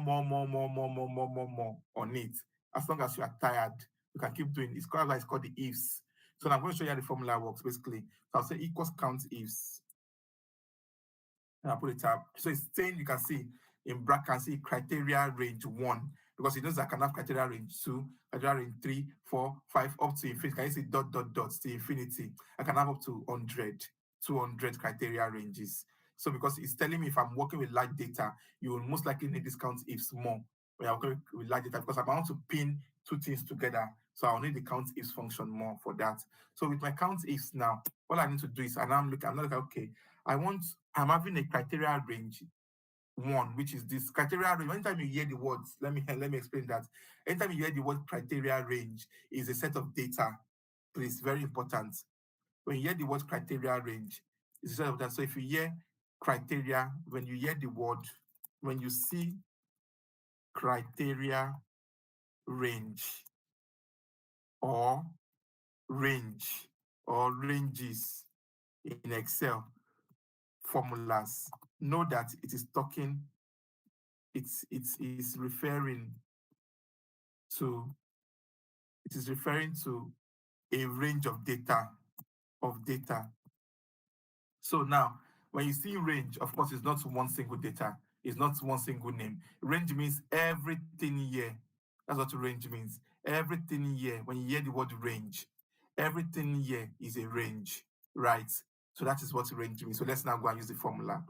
on it. As long as you are tired, you can keep doing it. It's called the ifs. So now I'm going to show you how the formula works basically. So I'll say equals count ifs. And I'll put a tab. So it's saying you can see in brackets, see criteria range 1, because it knows I can have criteria range 2, criteria range 3, 4, 5, up to infinity. Can you see dot to infinity? I can have up to 100, 200 criteria ranges. So because it's telling me if I'm working with large data, you will most likely need this count ifs more when you're working with large data, because I want to pin two things together. So I'll need the count ifs function more for that. So with my count ifs now, all I need to do is, and I'm not looking, okay, I'm having a criteria range 1, which is this criteria range. Anytime you hear the words, let me explain that. Anytime you hear the word criteria range, is a set of data. Please, very important. When you hear the word criteria range, it's a set of data. So if you hear criteria, when you hear the word, when you see criteria range or range or ranges in Excel formulas, know that it is talking, it's referring to, it is referring to a range of data. So now, when you see range, of course, it's not one single data. It's not one single name. Range means everything here. That's what range means. Everything here. When you hear the word range, everything here is a range, right? So that is what range means. So let's now go and use the formula.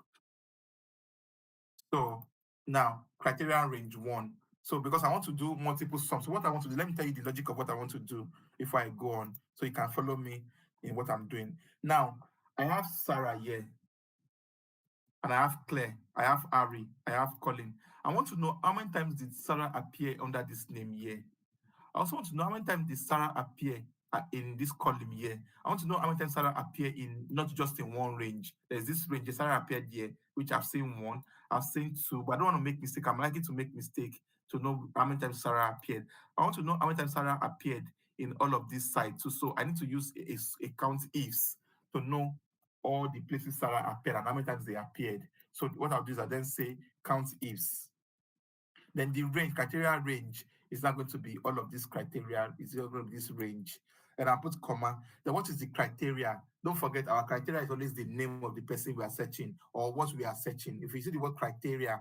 So now, criteria range 1. So because I want to do multiple sums, so what I want to do, let me tell you the logic of what I want to do before I go on, so you can follow me in what I'm doing. Now, I have Sarah here, and I have Claire, I have Ari, I have Colin. I want to know how many times did Sarah appear under this name here. I also want to know how many times did Sarah appear in this column here. I want to know how many times Sarah appeared in, not just in one range. There's this range, Sarah appeared here, which I've seen 1, I've seen 2, but I don't want to make mistake. I'm likely to make mistake to know how many times Sarah appeared. I want to know how many times Sarah appeared in all of these sites too. So I need to use a count ifs to know all the places Sarah appeared and how many times they appeared. So what I'll do is I then say count ifs. Then the range, criteria range, It's not going to be all of this criteria. It's not going to be this range. And I put comma. Then what is the criteria? Don't forget our criteria is always the name of the person we are searching or what we are searching. If you see the word criteria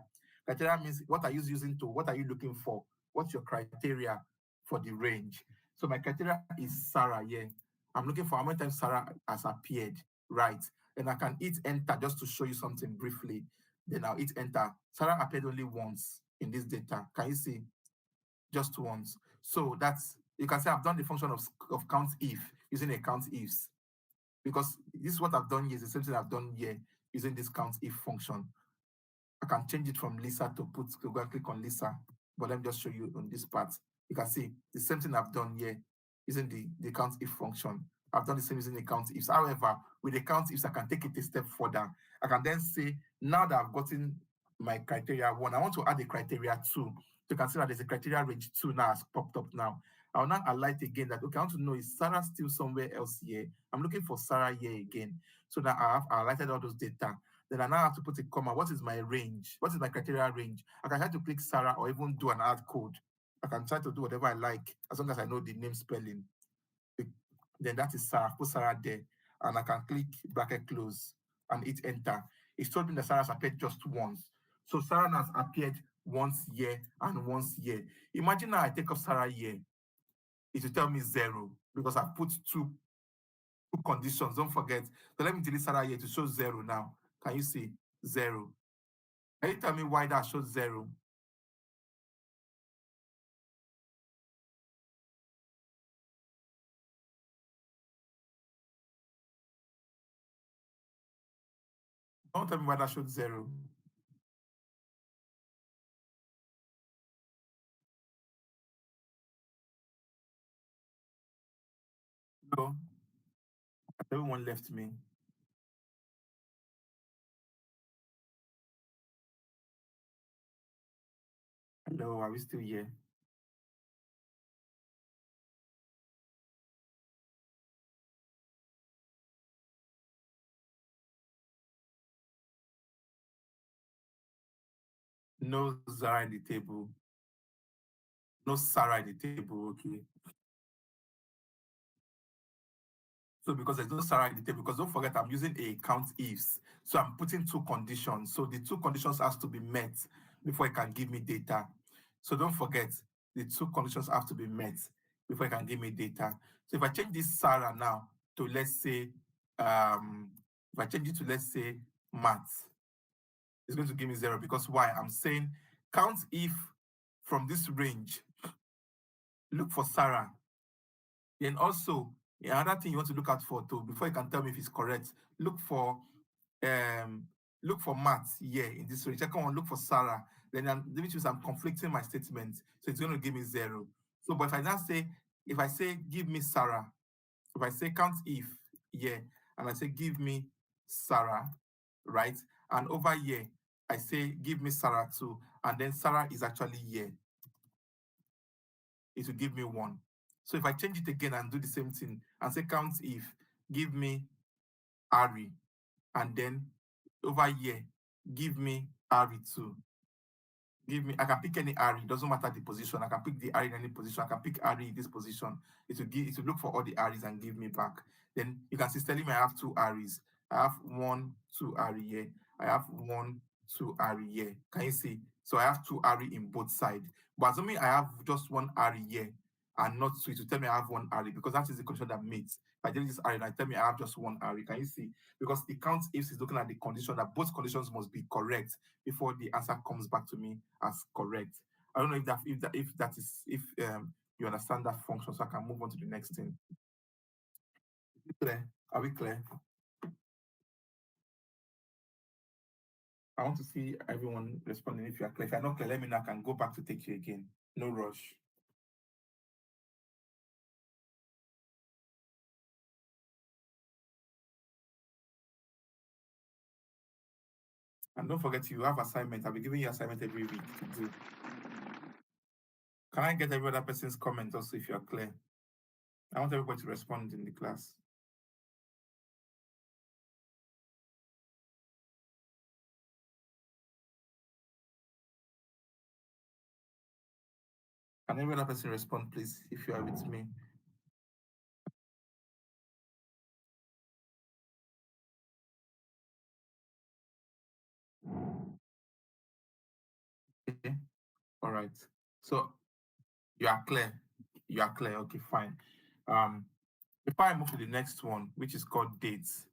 means what are you using to, what are you looking for? What's your criteria for the range? So my criteria is Sarah, yeah. I'm looking for how many times Sarah has appeared, right? And I can hit enter just to show you something briefly. Then I'll hit enter. Sarah appeared only once in this data. Can you see? Just once. So that's, you can say I've done the function of count if using a count ifs, because this is what I've done here is the same thing I've done here using this count if function. I can change it from Lisa to go and click on Lisa. But let me just show you on this part. You can see the same thing I've done here using the count if function. I've done the same using the count ifs. However, with the count ifs, I can take it a step further. I can then say, now that I've gotten my criteria one, I want to add a criteria two. To consider there's a criteria range two now has popped up now. I'll now highlight again that, okay, I want to know, is Sarah still somewhere else here? I'm looking for Sarah here again. So now I have highlighted all those data. Then I now have to put a comma. What is my range? What is my criteria range? I can try to click Sarah or even do an add code. I can try to do whatever I like as long as I know the name spelling. Then that is Sarah. Put Sarah there. And I can click bracket close and hit enter. It's told me that Sarah has appeared just once. So Sarah has appeared once here and once here. Imagine now I take off Sarah here. It will tell me 0 because I've put two conditions. Don't forget. So let me delete Sarah here to show 0 now. Can you see? 0. Can you tell me why that shows 0? Don't tell me why that showed 0. No, everyone left me. Hello, are we still here? No Zara in the table. No Sarah in the table, okay. So because there's no Sarah in the table, because don't forget I'm using a count ifs. So I'm putting two conditions. So the two conditions has to be met before it can give me data. So don't forget the two conditions have to be met before it can give me data. So if I change this Sarah now to let's say if I change it to let's say math, it's going to give me 0 because why? I'm saying count if from this range, look for Sarah. Then also, another thing you want to look out for too, before you can tell me if it's correct, look for um Matt here in this range. Second one, look for Sarah. Then which means I'm conflicting my statement. So it's going to give me 0. So, but if I now say, if I say give me Sarah, if I say count if here, and I say give me Sarah, right? And over here, I say give me Sarah too, and then Sarah is actually here. It will give me 1. So if I change it again and do the same thing and say count if, give me Ari, and then over here, give me Ari too. Give me, I can pick any Ari, it doesn't matter the position. I can pick the Ari in any position. I can pick Ari in this position. It will look for all the Aris and give me back. Then you can see telling me I have 2 Aris. I have 1, 2 Ari here. I have 1, 2 Ari here. Can you see? So I have 2 Ari in both sides. But assuming I have just 1 Ari here and not 2, it will tell me I have 1 Ari because that is the condition that meets. If I delete this Ari and I tell me I have just 1 Ari, can you see? Because the count ifs is looking at the condition that both conditions must be correct before the answer comes back to me as correct. I don't know if you understand that function, so I can move on to the next thing. Clear? Are we clear? I want to see everyone responding if you are clear. If you're not clear, let me know. I can go back to take you again. No rush. And don't forget, you have assignment. I'll be giving you assignment every week to do. Can I get every other person's comment also if you're clear? I want everybody to respond in the class. Can every other person respond, please, if you are with me? Okay. All right. So you are clear. You are clear. Okay, fine. Um, before I move to the next one, which is called dates,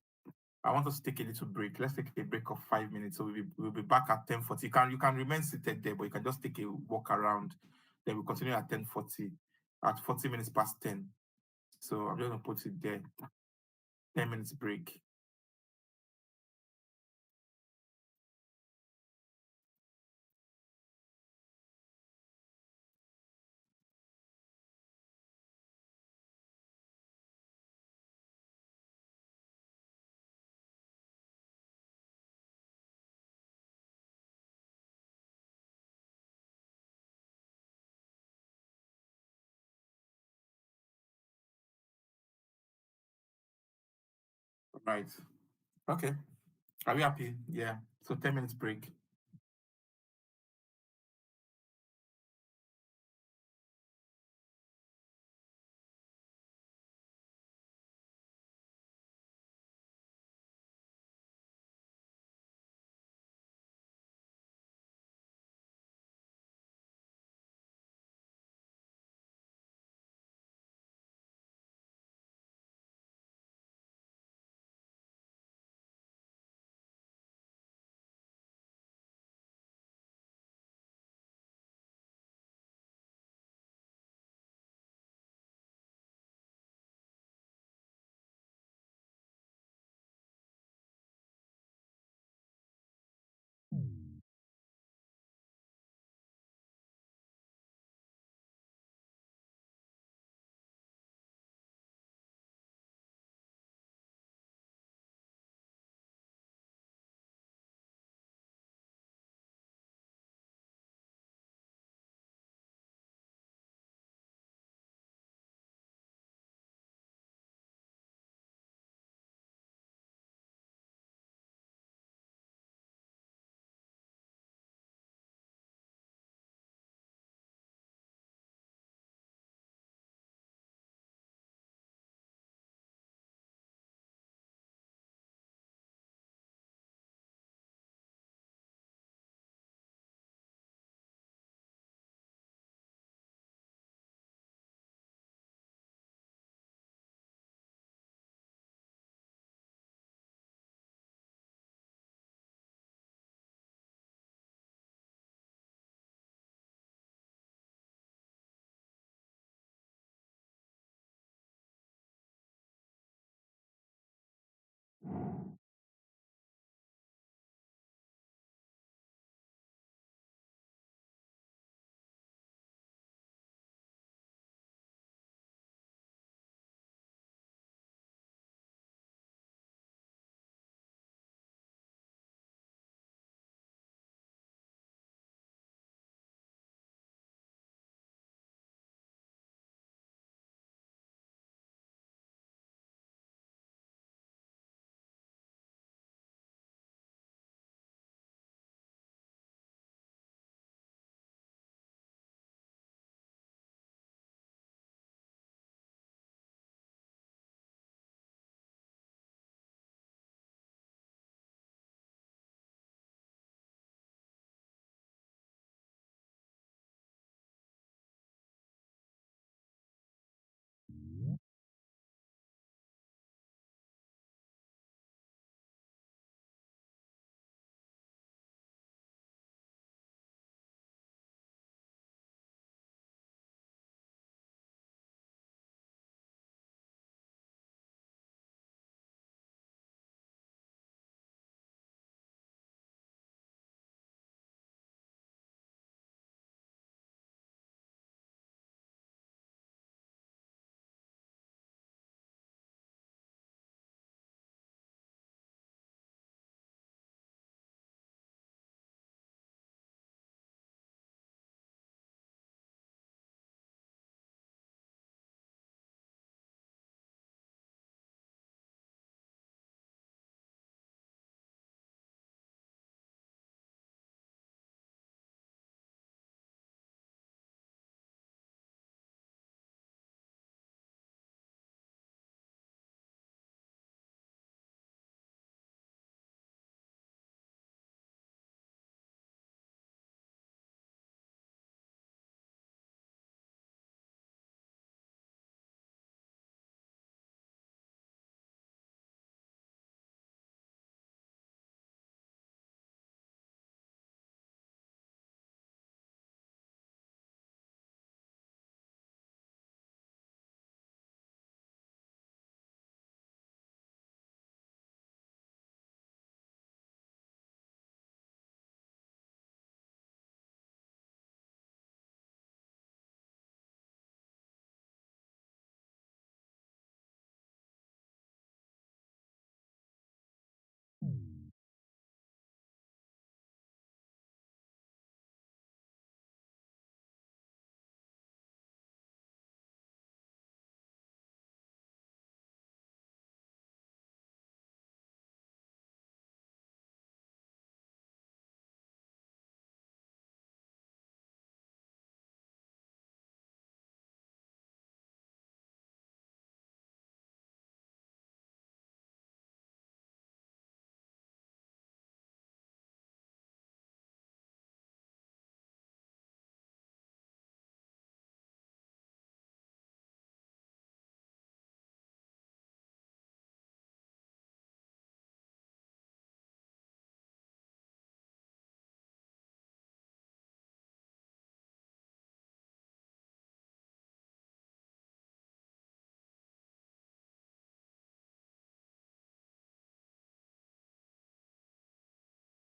I want us to take a little break. Let's take a break of 5 minutes. So we'll be back at 10:40. You can remain seated there, but you can just take a walk around. Then we'll continue at 10:40, at 40 minutes past 10. So I'm just gonna put it there. 10 minutes break. Right. Okay. Are we happy? Yeah. So 10 minutes break.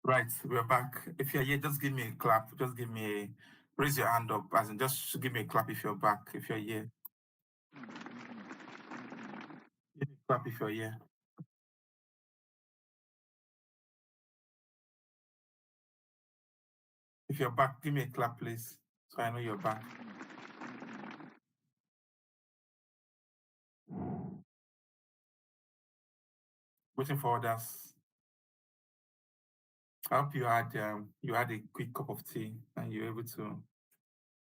Right, we're back. If you're here, just give me a clap. Just give me a raise your hand up, as in just give me a clap if you're back. If you're here, give me a clap if you're here. If you're back, give me a clap, please, so I know you're back. Waiting for others. I hope you had a quick cup of tea and you're able to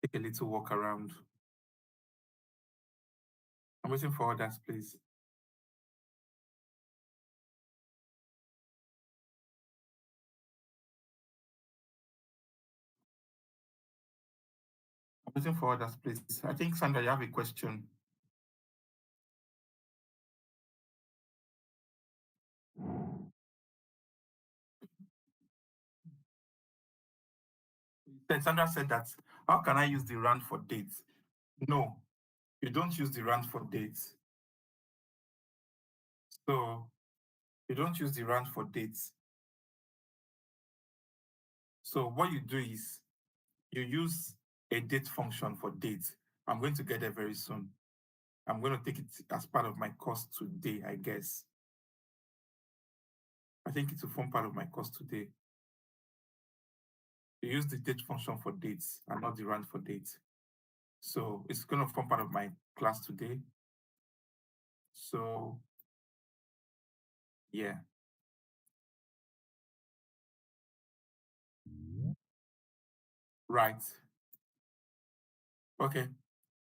take a little walk around. I'm waiting for others, please. I'm waiting for others, please. I think Sandra, you have a question. Sandra said that, how can I use the rand for dates? No, you don't use the rand for dates. So you don't use the rand for dates. So what you do is you use a date function for dates. I'm going to get there very soon. I'm going to take it as part of my course today, I guess. I think it will form part of my course today. You use the date function for dates and not the rand for dates. So it's going to form part of my class today. So yeah. Right. Okay.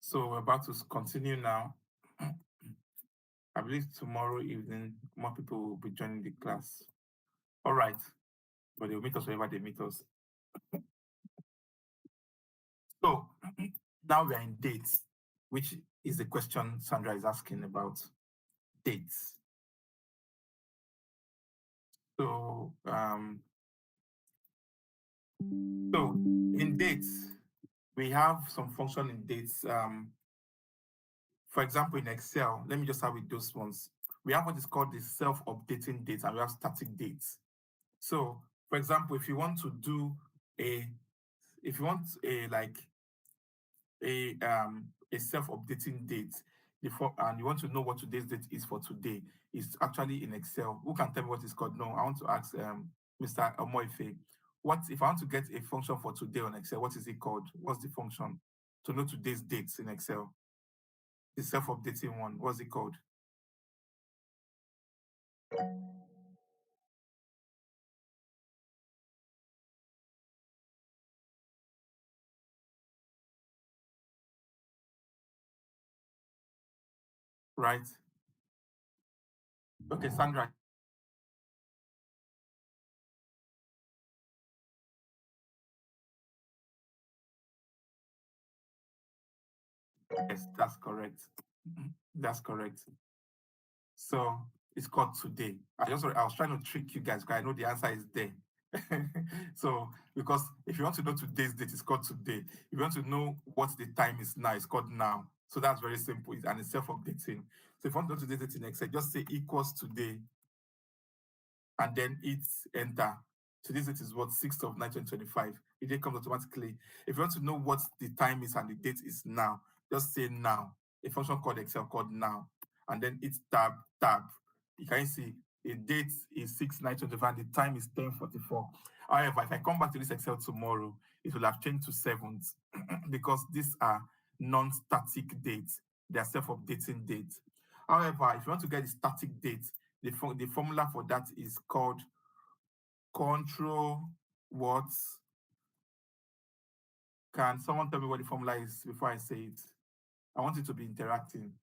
So we're about to continue now. I believe tomorrow evening more people will be joining the class. All right. But they'll meet us wherever they meet us. So now we're in dates, which is the question Sandra is asking about dates. So in dates, we have some function in dates. For example, in Excel, let me just have with those ones. We have what is called the self-updating dates, and we have static dates. So, for example, if you want to do a, if you want a self-updating date, and you want to know what today's date is for today, it's actually in Excel. Who can tell me what it's called? No, I want to ask Mr. Omoife. What if I want to get a function for today on Excel? What is it called? What's the function to know today's dates in Excel? The self-updating one. What's it called? Right? Okay, Sandra. Yes, that's correct. That's correct. So it's called today. I was trying to trick you guys because I know the answer is there. So because if you want to know today's date, it's called today. If you want to know what the time is now, it's called now. So that's very simple, and it's self-updating. So if you want to know today's date in Excel, just say equals today and then hit enter. Today's date is what 6th of 9, 2025. It did come automatically. If you want to know what the time is and the date is now, just say now. A function called Excel called now. And then it's tab. You can see the date is 6 9 25, the time is 10:44. However, if I come back to this Excel tomorrow, it will have changed to 7th because these are non-static dates. They are self-updating dates. However, if you want to get the static date, the formula for that is called control what. Can someone tell me what the formula is before I say it? I want it to be interacting.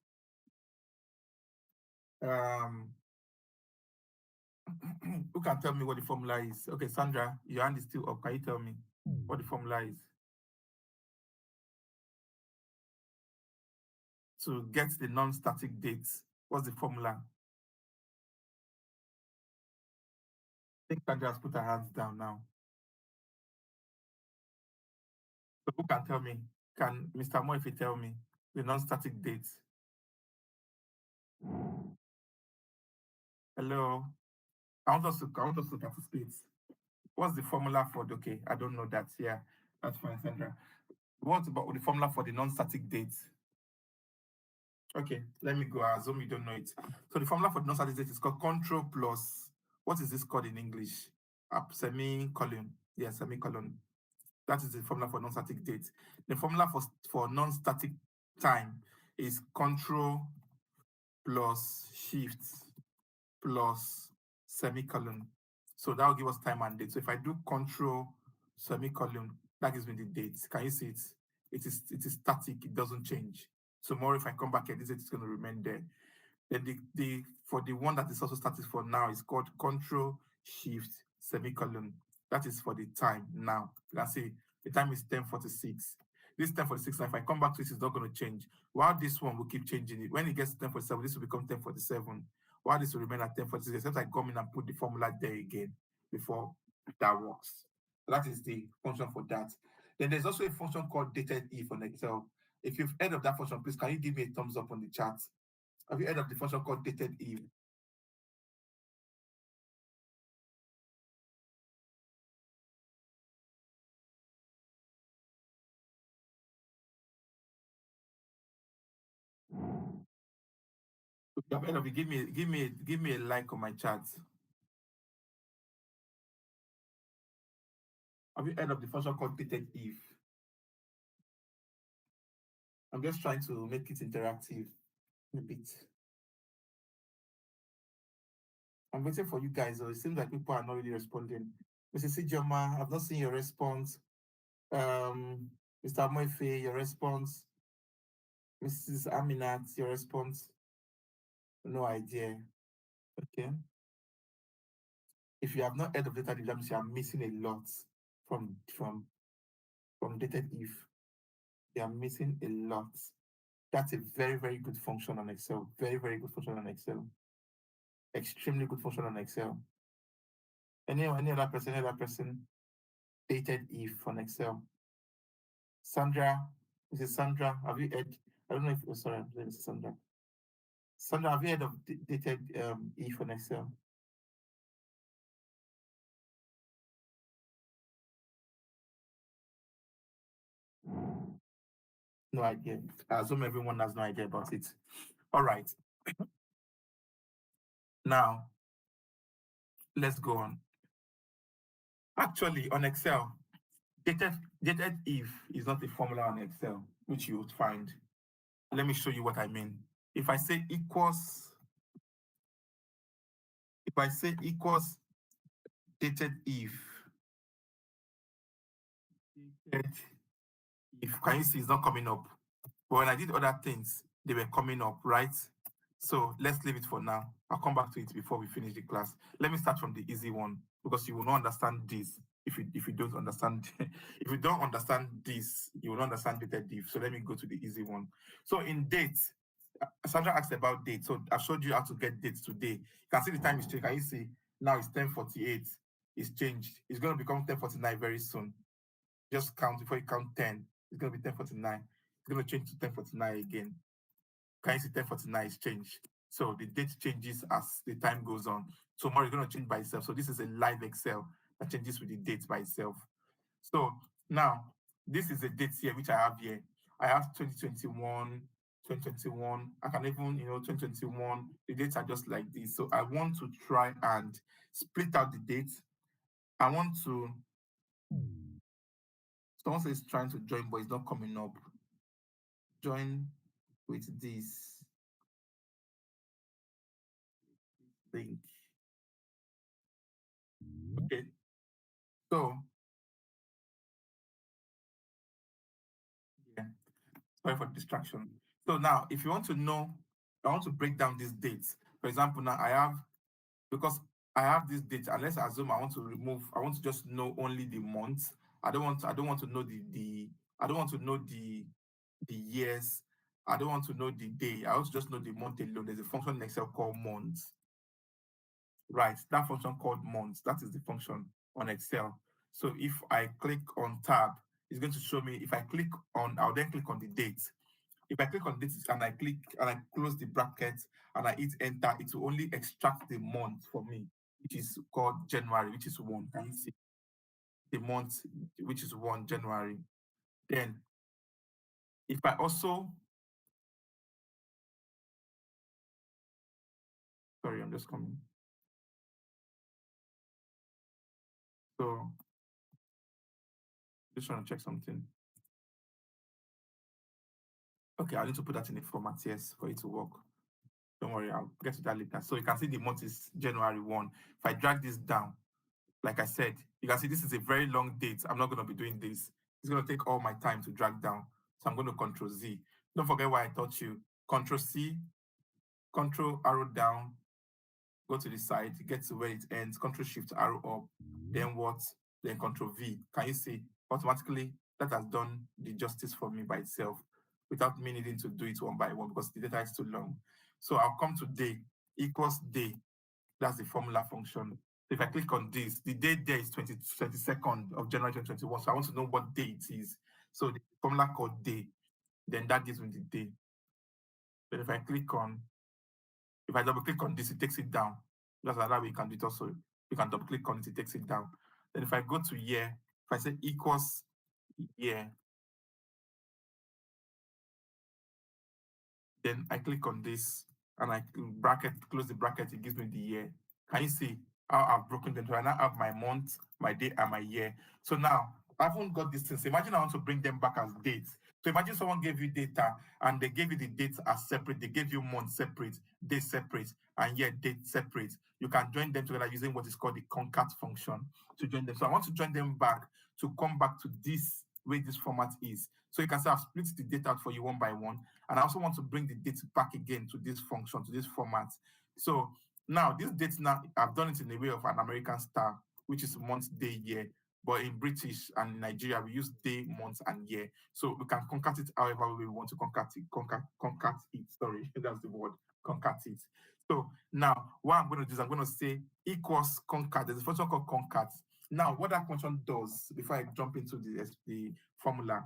Um, who can tell me what the formula is? Okay, Sandra, your hand is still up. Can you tell me what the formula is? To get the non-static dates, what's the formula? I think Sandra has put her hands down now. So who can tell me? Can Mr. Mo, if you tell me the non-static dates? Hello. I want us to participate. What's the formula for the, okay, I don't know that. Yeah, that's fine, Sandra. What about the formula for the non-static date? Okay, let me go. I assume you don't know it. So the formula for the non-static date is called control plus, what is this called in English? Semicolon. Yeah, semicolon. That is the formula for non-static date. The formula for non-static time is control plus shift plus semicolon. So that will give us time and date. So if I do control semicolon, that gives me the date. Can you see it? It is static, it doesn't change. Tomorrow, if I come back here, this is going to remain there. Then the for the one that is also static for now is called control shift semicolon. That is for the time now. You can see the time is 10:46. This 10:46 now, if I come back to this, it's not going to change. While this one will keep changing it. When it gets to 10:47, this will become 10:47. While this will remain at 10:46, except I come in and put the formula there again before that works. So that is the function for that. Then there's also a function called dated if on Excel. If you've heard of that function, please can you give me a thumbs up on the chat? Have you heard of the function called dated if? If you have heard of it, give me a like on my chat. Have you heard of the function called dated if? I'm just trying to make it interactive a bit. I'm waiting for you guys, though. It seems like people are not really responding. Mrs. Sijoma, I've not seen your response. Mr. Moife, your response. Mrs. Aminat, your response. No idea. Okay. If you have not heard of dated if, that means you are missing a lot from dated if. You are missing a lot. That's a very, very good function on Excel. Very, very good function on Excel. Extremely good function on Excel. Any other person, dated if on Excel. Sandra, Mrs. Sandra, have you heard? I don't know if, oh, sorry, Mrs. Sandra. Sandra, have you heard of dated if on Excel? No idea. I assume everyone has no idea about it. All right. Now, let's go on. Actually, on Excel, dated if is not a formula on Excel, which you would find. Let me show you what I mean. If I say equals, if I say equals dated if, dated if, can you see it's not coming up? But when I did other things, they were coming up, right? So let's leave it for now. I'll come back to it before we finish the class. Let me start from the easy one because you will not understand this if you don't understand if you don't understand this, you will not understand dated diff. So let me go to the easy one. So in dates, Sandra asked about dates. So I showed you how to get dates today. You can see the time is changed. Can you see now it's 10:48. It's changed. It's going to become 10:49 very soon. Just count before you count 10. It's going to be 10:49. It's going to change to 10:49 again. Can you see 10:49 is changed? So the date changes as the time goes on. Tomorrow it's going to change by itself. So this is a live Excel that changes with the date by itself. So now this is the dates here which I have here. I have 2021, 2021. I can even, 2021. The dates are just like this. So I want to try and split out the dates. I want to. Someone says trying to join, but it's not coming up. Join with this link. Okay. So yeah, sorry for the distraction. So now, if you want to know, I want to break down these dates. For example, now I have, because I have this date, and let's assume I want to remove, I want to just know only the months. I don't want to know I don't want to know the years. I don't want to know the day. I want to just know the month alone. There's a function in Excel called months. Right, that function called months. That is the function on Excel. So if I click on tab, it's going to show me. If I click on, I'll then click on the date. If I click on this and I click and I close the bracket and I hit enter, it will only extract the month for me, which is called January, which is 1. Can you see? the month, which is 1 January. Then if I also, sorry, I'm just coming. So just trying to check something. Okay, I need to put that in a format, yes, for it to work. Don't worry, I'll get to that later. So you can see the month is January 1. If I drag this down, like I said, you can see this is a very long date. I'm not going to be doing this. It's going to take all my time to drag down. So I'm going to Control Z. Don't forget why I taught you. Control C, Control arrow down, go to the side, get to where it ends, Control Shift arrow up, then what? Then Control V. Can you see? Automatically, that has done the justice for me by itself without me needing to do it one by one because the data is too long. So I'll come to day equals day. That's the formula function. If I click on this, the date there is 22nd of January 2021. So I want to know what day it is. So the formula called day, then that gives me the day. Then if I double click on this, it takes it down. That's another way you can do it also. You can double click on it, it takes it down. Then if I go to year, if I say equals year, then I click on this and I close the bracket, it gives me the year. Can you see how I've broken them? So I now have my month, my day, and my year. So now I haven't got these things. Imagine I want to bring them back as dates. So imagine someone gave you data and they gave you the dates as separate. They gave you month separate, day separate, and year date separate. You can join them together using what is called the concat function to join them. So I want to join them back to come back to this way this format is. So you can say I've split the data out for you one by one. And I also want to bring the date back again to this function, to this format. So now this date now, I've done it in the way of an American star, which is month, day, year. But in British and Nigeria, we use day, month, and year. So we can concat it however we want to concat it. Concat it, sorry, that's the word, concat it. So now what I'm going to do is I'm going to say equals concat. There's a function called concat. Now, what that function does, before I jump into the formula,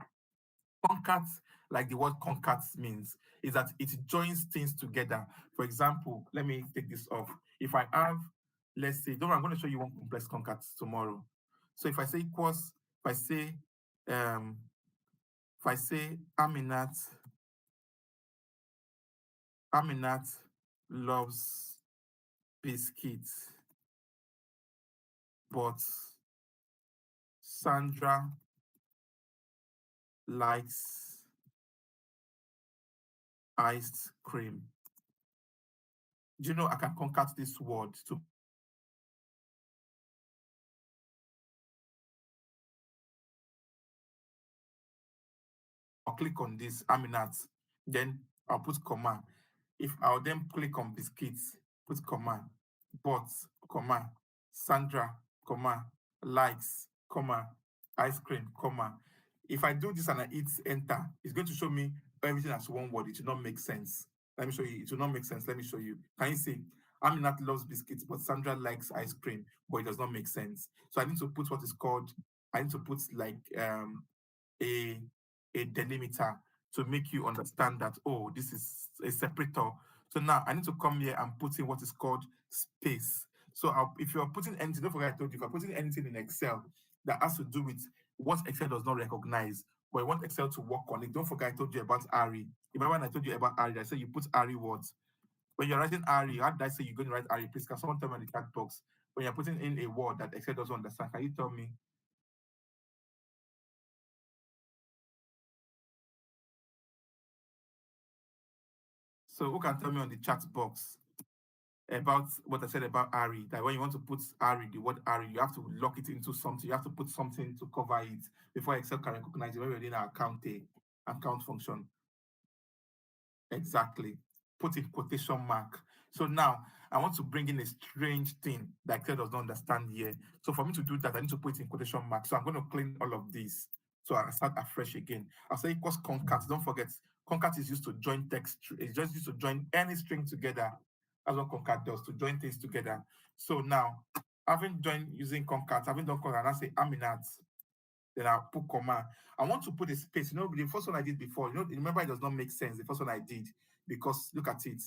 concat, like the word concat means, is that it joins things together. For example, let me take this off. If I have, let's say, don't worry, I'm going to show you one complex concat tomorrow. So if I say equals, um, if I say Aminat loves biscuits, but Sandra likes iced cream. Do you know I can concat this word to I'll click on this Aminat, then I'll put comma. If I'll then click on biscuits, put comma, but, comma, Sandra, comma, likes, comma, ice cream, comma. If I do this and I hit enter, it's going to show me everything as one word. It will not make sense. Let me show you. It will not make sense. Let me show you. Can you see? Aminat loves biscuits, but Sandra likes ice cream, but it does not make sense. So I need to put what is called, I need to put like a delimiter to make you understand that, oh, this is a separator. So now I need to come here and put in what is called space. So if you're putting anything, don't forget I told you, if you're putting anything in Excel that has to do with what Excel does not recognize, but you want Excel to work on it, don't forget I told you about ARI. Remember when I told you about ARI, I said you put ARI words. When you're writing ARI, how did I say you're going to write ARI? Please, can someone tell me in the chat box? When you're putting in a word that Excel doesn't understand, can you tell me? So who can tell me on the chat box about what I said about ARI, that when you want to put ARI, the word ARI, you have to lock it into something. You have to put something to cover it before Excel can recognize it when we're doing our account function. Exactly. Put in quotation mark. So now I want to bring in a strange thing that Excel does not understand here. So for me to do that, I need to put in quotation mark. So I'm going to clean all of this. So I start afresh again. I'll say equals concat. Don't forget, concat is used to join text. It's just used to join any string together. That's what concat does, to join things together. So now, having joined using concat, having done concat, I say aminat. Then I'll put comma. I want to put a space. You know, the first one I did before, remember it does not make sense. The first one I did, because look at it.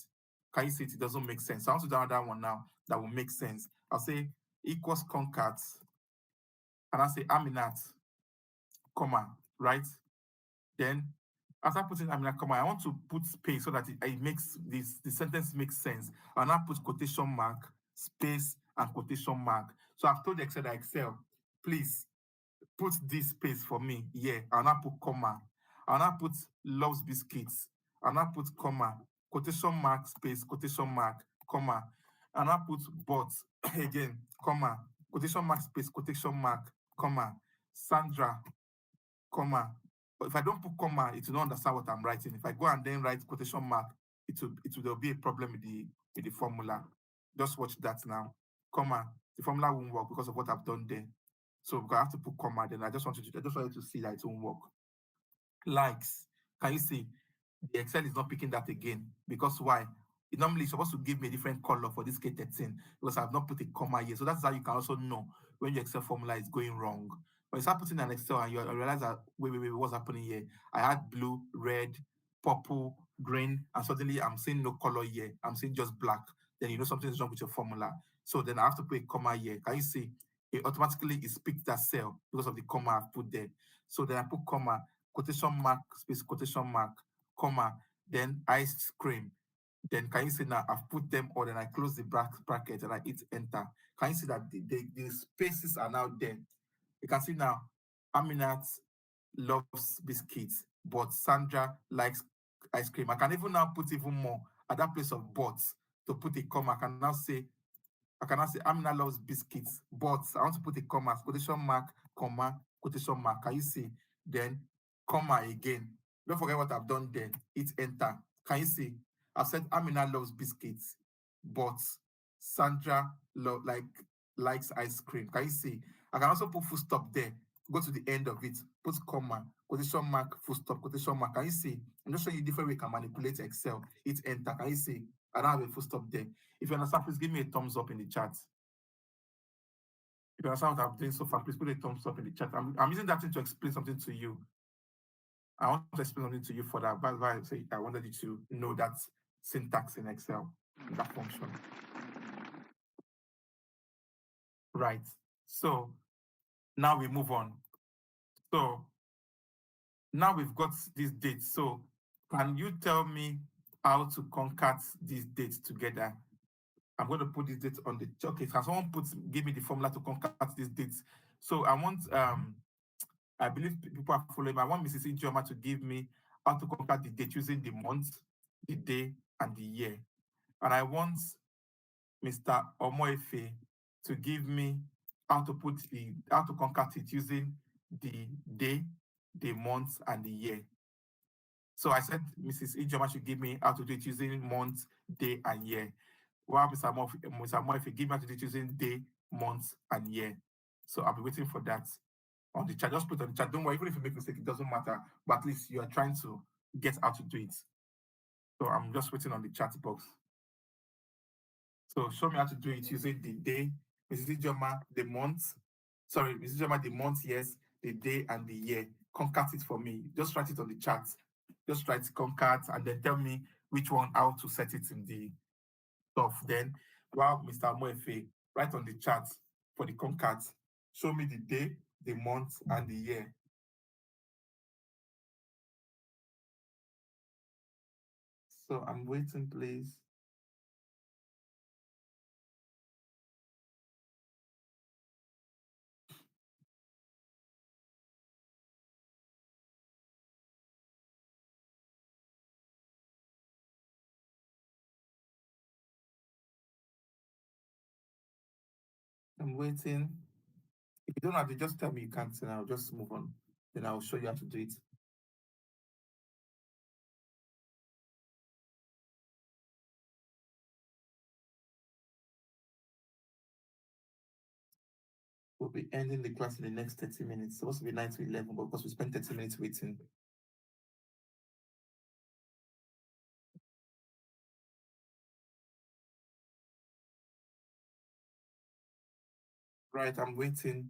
Can you see it? It doesn't make sense. So I want to do another one now that will make sense. I'll say equals concat. and I say Aminat, comma, right? Then after putting Aminat, comma, I want to put space so that it makes the sentence makes sense. I'll now put quotation mark, space, and quotation mark. So I've told Excel that Excel, please put this space for me here. I'll now put comma. I'll now put loves biscuits. I'll now put comma, quotation mark, space, quotation mark, comma. I'll now put but again, comma, quotation mark, space, quotation mark, comma. Sandra, comma. But if I don't put comma, it will not understand what I'm writing. If I go and then write quotation mark, there'll be a problem with the formula. Just watch that now. Comma. The formula won't work because of what I've done there. So I have to put comma. Then I just want you to see that it won't work. Likes. Can you see? The Excel is not picking that again. Because why? It normally is supposed to give me a different color for this K13 because I've not put a comma here. So that's how you can also know when your Excel formula is going wrong. When you start putting an Excel and you realize that, wait, what's happening here? I had blue, red, purple, green, and suddenly I'm seeing no color here. I'm seeing just black. Then you know something is wrong with your formula. So then I have to put a comma here. Can you see? It automatically is picked that cell because of the comma I've put there. So then I put comma, quotation mark, space, quotation mark, comma, then ice cream. Then can you see now I've put them all, then I close the bracket and I hit enter. Can you see that the spaces are now there? You can see now Aminat loves biscuits, but Sandra likes ice cream. I can even now put even more at that place of but to put a comma. I can now say Amina loves biscuits, but I want to put a comma, quotation mark, comma, quotation mark. Can you see? Then comma again. Don't forget what I've done there. Hit enter. Can you see? I've said Amina loves biscuits, but Sandra likes ice cream. Can you see? I can also put full stop there. Go to the end of it. Put comma, quotation mark, full stop, quotation mark. Can you see? I'm just showing you different way you can manipulate Excel. Hit enter. Can you see? I don't have a full stop there. If you understand, please give me a thumbs up in the chat. If you understand what I'm doing so far, please put a thumbs up in the chat. I'm using that thing to explain something to you. I want to explain something to you for that. That's why I wanted you to know that syntax in Excel, that function. Right. So now we move on. So now we've got these dates. So can you tell me how to concat these dates together? I'm going to put this date on the okay. Can someone give me the formula to concat these dates? So I want I believe people are following. I want Mrs. Ijeoma to give me how to concat the date using the month, the day, and the year. And I want Mr. Omoefe to give me how to concat it using the day, the month, and the year. So I said Mrs. Ijeoma should give me how to do it using month, day, and year. While Mr. Moife give me how to do it using day, month, and year. So I'll be waiting for that on the chat. Just put it on the chat. Don't worry, even if you make a mistake, it doesn't matter. But at least you are trying to get how to do it. So I'm just waiting on the chat box. So show me how to do it using the day, Mrs. Ijeoma, the month. Sorry, Mrs. Ijeoma, the month, yes, the day, and the year. Concat it for me. Just write it on the chat. Just write concat and then tell me which one, how to set it in the stuff. Then, while Mr. Moefe, write on the chat for the concat, show me the day, the month, and the year. So I'm waiting, please. I'm waiting. If you don't have to, just tell me you can't, and I'll just move on. Then I'll show you how to do it. We'll be ending the class in the next 30 minutes. It's supposed to be 9 to 11, but because we spent 30 minutes waiting. Right, I'm waiting.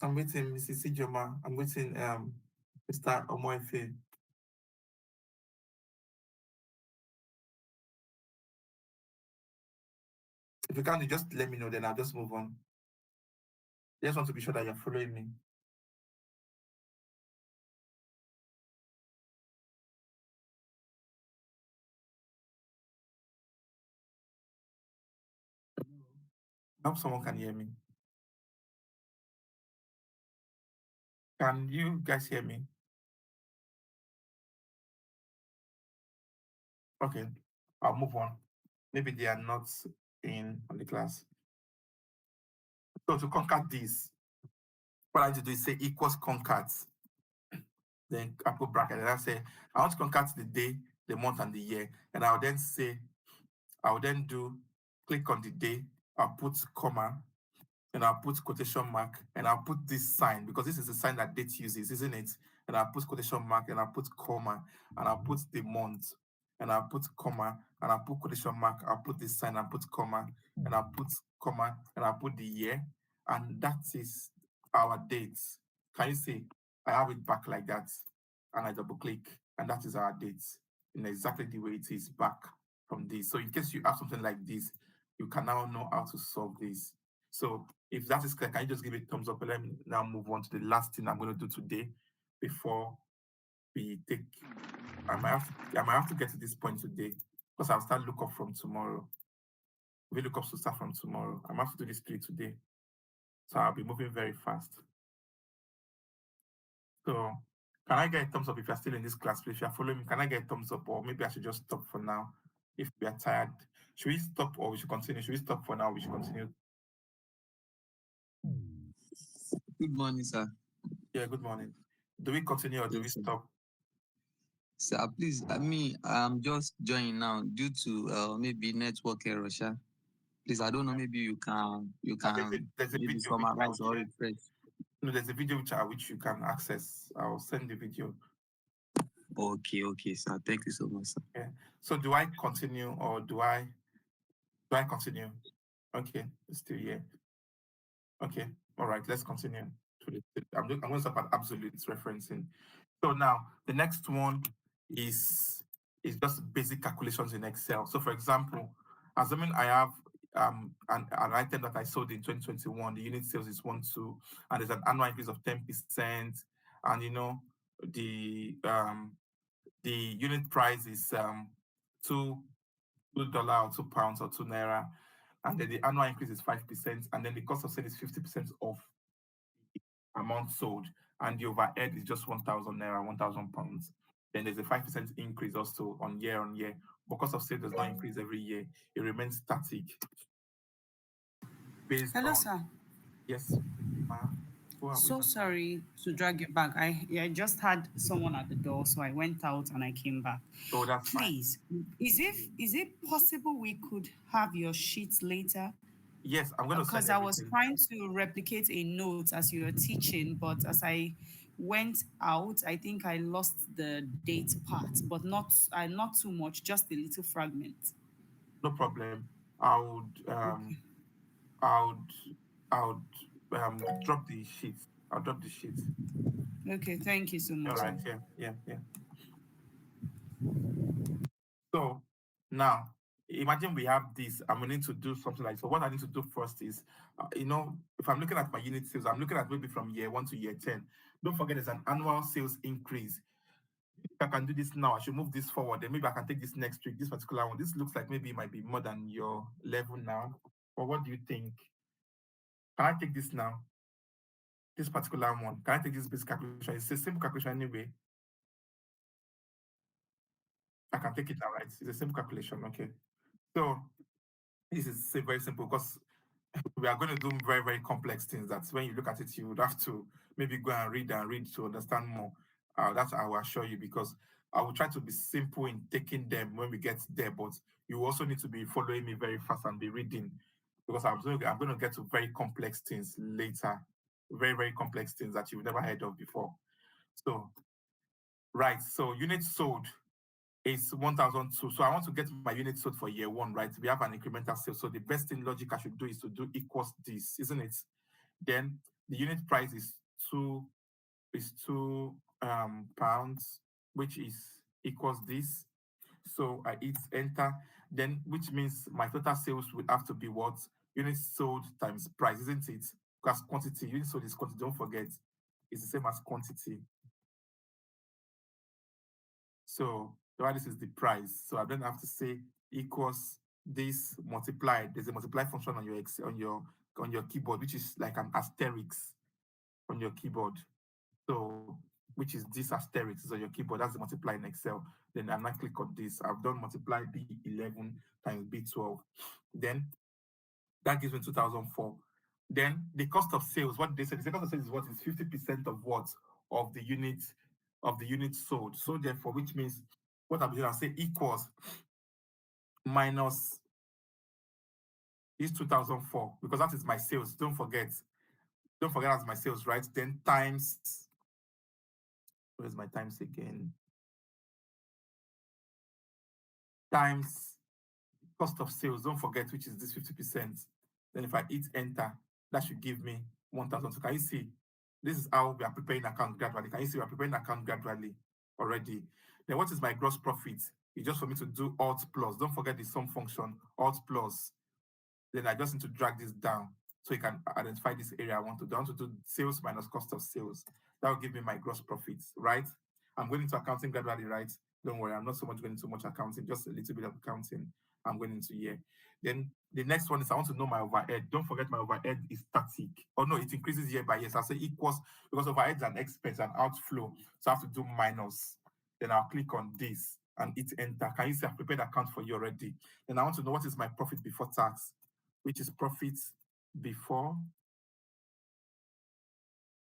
I'm waiting, Mrs. Ijeoma. I'm waiting, Mr. Omoefe. If you can't, you just let me know, then I'll just move on. I just want to be sure that you're following me. I hope someone can hear me. Can you guys hear me? Okay, I'll move on. Maybe they are not in on the class. So to conquer this, what I need to do is say equals concat. Then I put bracket and I say I want to concat the day, the month, and the year. And I'll then say, I'll then do click on the day, I'll put comma, and I'll put quotation mark, and I'll put this sign because this is the sign that date uses, isn't it? And I'll put quotation mark, and I'll put comma, and I'll put the month, and I'll put comma, and I'll put quotation mark, I'll put this sign, and put comma, and I'll put comma, and I'll put the year, and that is our dates. Can you see? I have it back like that, and I double click, and that is our dates in exactly the way it is back from this. So in case you have something like this, you can now know how to solve this. So if that is clear, can you just give it a thumbs up? And let me now move on to the last thing I'm going to do today before we take. I might have to get to this point today because I'll start lookup from tomorrow. We look up to start from tomorrow. I'm have to do this today. So I'll be moving very fast. So can I get a thumbs up if you're still in this class? Please, if you're following me, can I get a thumbs up? Or maybe I should just stop for now if we are tired. Should we stop or we should continue? Should we stop for now? We should continue. Good morning, sir. Yeah, good morning. Do we continue or do we Yes, sir. stop? Sir, please, I'm just joining now due to maybe network error, sir. Please, I don't know, maybe you can There's a maybe video which I will summarize or share. refresh. No, there's a video which you can access. I'll send the video. Okay, sir. Thank you so much, sir. Yeah. So do I continue or do I continue? Okay, it's still here. Okay, all right, let's continue. I'm going to start at absolutes referencing. So now the next one is just basic calculations in Excel. So for example, assuming I have an item that I sold in 2021, the unit sales is 1.2, and there's an annual increase of 10%, and the unit price is $2 or £2 or £2, and then the annual increase is 5%, and then the cost of sale is 50% of amount sold, and the overhead is just £1,000, £1,000. Then there's a 5% increase also on year, but cost of sale does not increase every year; it remains static based Hello, on sir. yes. Who are we So talking? sorry to drag you back. I just had someone at the door, so I went out and I came back. Oh, that's fine. Please, is it possible we could have your sheets later? Yes, I'm going to send Because I was everything. trying to replicate a note as you were teaching, but as I went out, I think I lost the date part, but not too much, just a little fragment. No problem. I would Okay. I would I would drop the sheet. I'll drop the sheet. Okay, thank you so All much, right. sir. Yeah. So now imagine we have this and we need to do something like so. What I need to do first is, if I'm looking at my unit sales, I'm looking at maybe from year 1 to year 10. Don't forget there's an annual sales increase. If I can do this now, I should move this forward. Then maybe I can take this next week, this particular one. This looks like maybe it might be more than your level now. Or what do you think? Can I take this now? This particular one. Can I take this basic calculation? It's a simple calculation anyway. I can take it now, right? It's a simple calculation. Okay. So this is very simple because we are going to do very, very complex things that when you look at it, you would have to maybe go and read to understand more. That's I will assure you because I will try to be simple in taking them when we get there, but you also need to be following me very fast and be reading because I'm going to get to very complex things later, very, very complex things that you've never heard of before. So, right. So units sold is 1,002. So I want to get my unit sold for year 1, right? We have an incremental sale. So the best thing logic I should do is to do equals this, isn't it? Then the unit price is two pounds, which is equals this. So I hit enter, then which means my total sales would have to be what? Units sold times price, isn't it? Because quantity, units sold is quantity, don't forget. It's the same as quantity. So why this is the price. So I don't have to say equals this multiplied. There's a multiply function on your on your keyboard, which is like an asterisk on your keyboard. So which is this asterisk is on your keyboard. That's the multiply in Excel. Then I'm not click on this. I've done multiply B11 times B12. Then that gives me 2004. Then the cost of sales, what they said, the cost of sales is what is 50% of what? Of the unit sold. So therefore, which means what I'm going to say equals minus is 2004 because that is my sales. Don't forget that's my sales, right? Then times, where's my times again? Times cost of sales, don't forget, which is this 50%. Then if I hit enter, that should give me 1,000. So can you see? This is how we are preparing account gradually. Can you see we are preparing account gradually already? Then what is my gross profit? It's just for me to do Alt plus. Don't forget the sum function, Alt plus. Then I just need to drag this down so you can identify this area I want to do. I want to do sales minus cost of sales. That will give me my gross profits, right? I'm going into accounting gradually, right? Don't worry, I'm not so much going into much accounting, just a little bit of accounting. I'm going into here. Then the next one is I want to know my overhead. Don't forget my overhead is static. Oh no, it increases year by year. So I say equals because overhead is an expense, an outflow. So I have to do minus. Then I'll click on this and hit enter. Can you see I've prepared account for you already? Then I want to know what is my profit before tax, which is profit before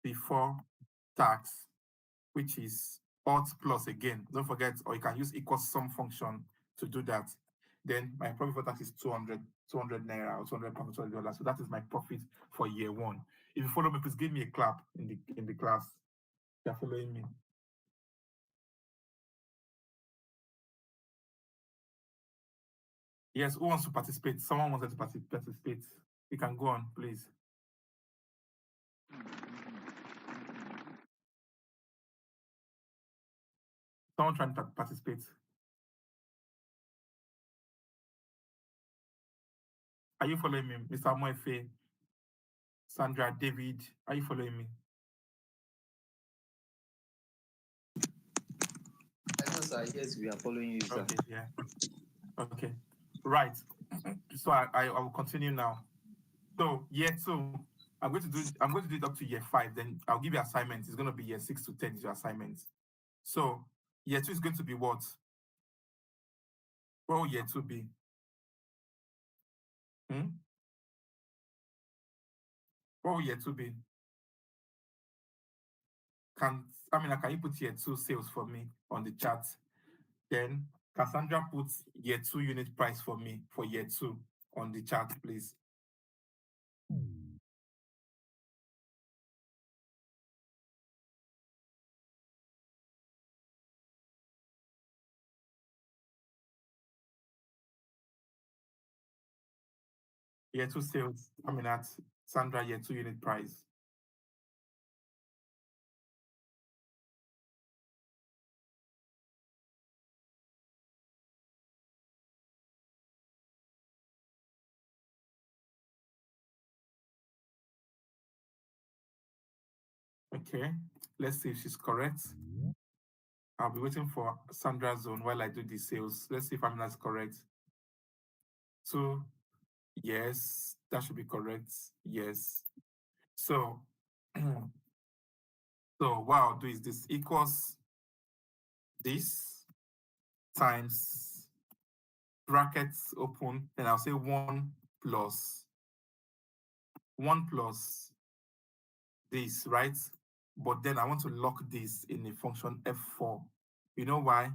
before tax, which is Alt plus again. Don't forget, or you can use equal sum function to do that. Then my profit for tax is 200 naira or 200 pounds, $200. So that is my profit for year one. If you follow me, please give me a clap in the class. You're following me. Yes, who wants to participate? Someone wants to participate. You can go on, please. Someone trying to participate. Are you following me, Mr. Moefe, Sandra, David? Are you following me? Hello, sir. Yes, we are following you, sir. Okay, yeah. Okay, right. So I will continue now. So year two, I'm going to do it up to year 5. Then I'll give you assignments. It's going to be year 6 to 10 is your assignments. So year 2 is going to be what? What will year 2 be? Hmm? What will year 2 be? Can you put year 2 sales for me on the chat? Then Cassandra puts year 2 unit price for me for year 2 on the chat, please. Year 2 sales coming at Sandra year 2 unit price. Okay, let's see if she's correct. I'll be waiting for Sandra's zone while I do the sales. Let's see if Amina's correct. 2, yes, that should be correct. Yes. So, so what I'll do is this equals this times brackets open, and I'll say 1 plus this, right? But then I want to lock this in a function F4. You know why?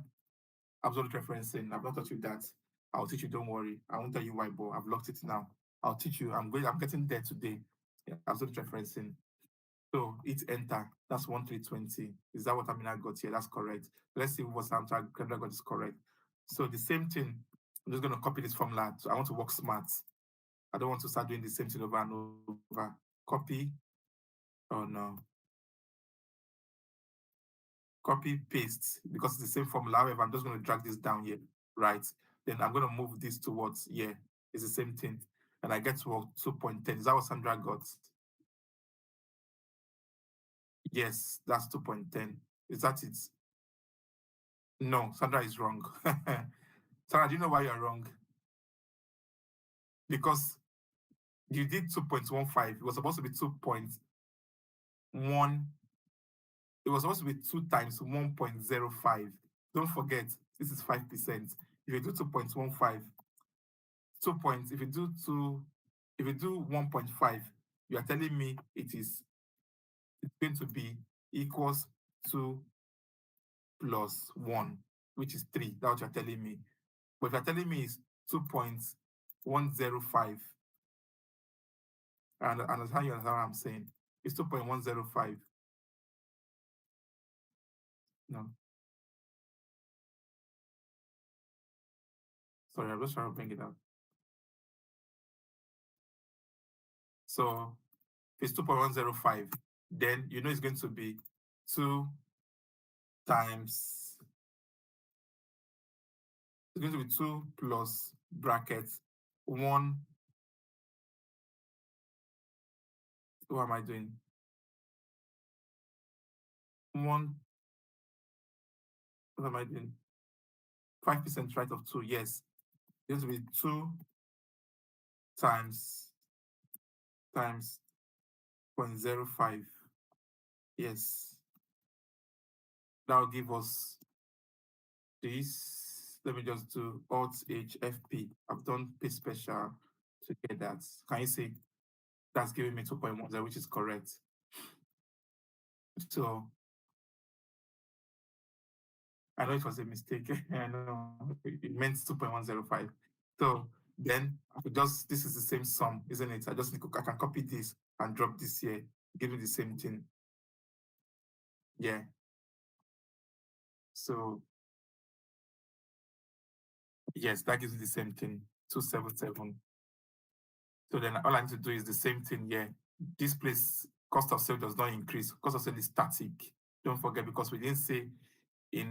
Absolute referencing. I've not taught you that. I'll teach you, don't worry. I won't tell you why, but I've locked it now. I'll teach you. I'm getting there today. Yeah, absolute referencing. So it's enter. That's 1320. Is that what Amina got here? That's correct. Let's see what Samantha got is correct. So the same thing. I'm just going to copy this formula. So I want to work smart. I don't want to start doing the same thing over and over. Copy. Oh no. Copy, paste, because it's the same formula. However, I'm just going to drag this down here. right? Then I'm going to move this towards, yeah, it's the same thing. And I get to 2.10. Is that what Sandra got? Yes, that's 2.10. Is that it? No, Sandra is wrong. Sandra, do you know why you're wrong? Because you did 2.15. It was supposed to be 2.1. It was supposed to be 2 times 1.05. Don't forget, this is 5%. If you do 2.15, 2 points, if you do 1.5, you are telling me it's going to be equals 2 plus 1, which is 3. That's what you're telling me. But if you're telling me it's 2.105, and understand you understand what I'm saying. It's 2.105. No. Sorry, I'm just trying to bring it up. So if it's 2.105, then you know it's going to be 2 times, it's going to be 2 plus brackets 1. What am I doing? 1, what am I doing? 5% right of 2, yes. It's going to be 2 times 0.05. Yes. That will give us this. Let me just do Alt HFP. I've done P special to get that. Can you see? That's giving me 2.10, which is correct. So I know it was a mistake. I know it meant 2.105. So then I could just, this is the same sum, isn't it? I can copy this and drop this here, give me the same thing. Yeah. So yes, that gives me the same thing, 277. So then all I need to do is the same thing here. This place, cost of sale does not increase. Cost of sale is static. Don't forget, because we didn't say in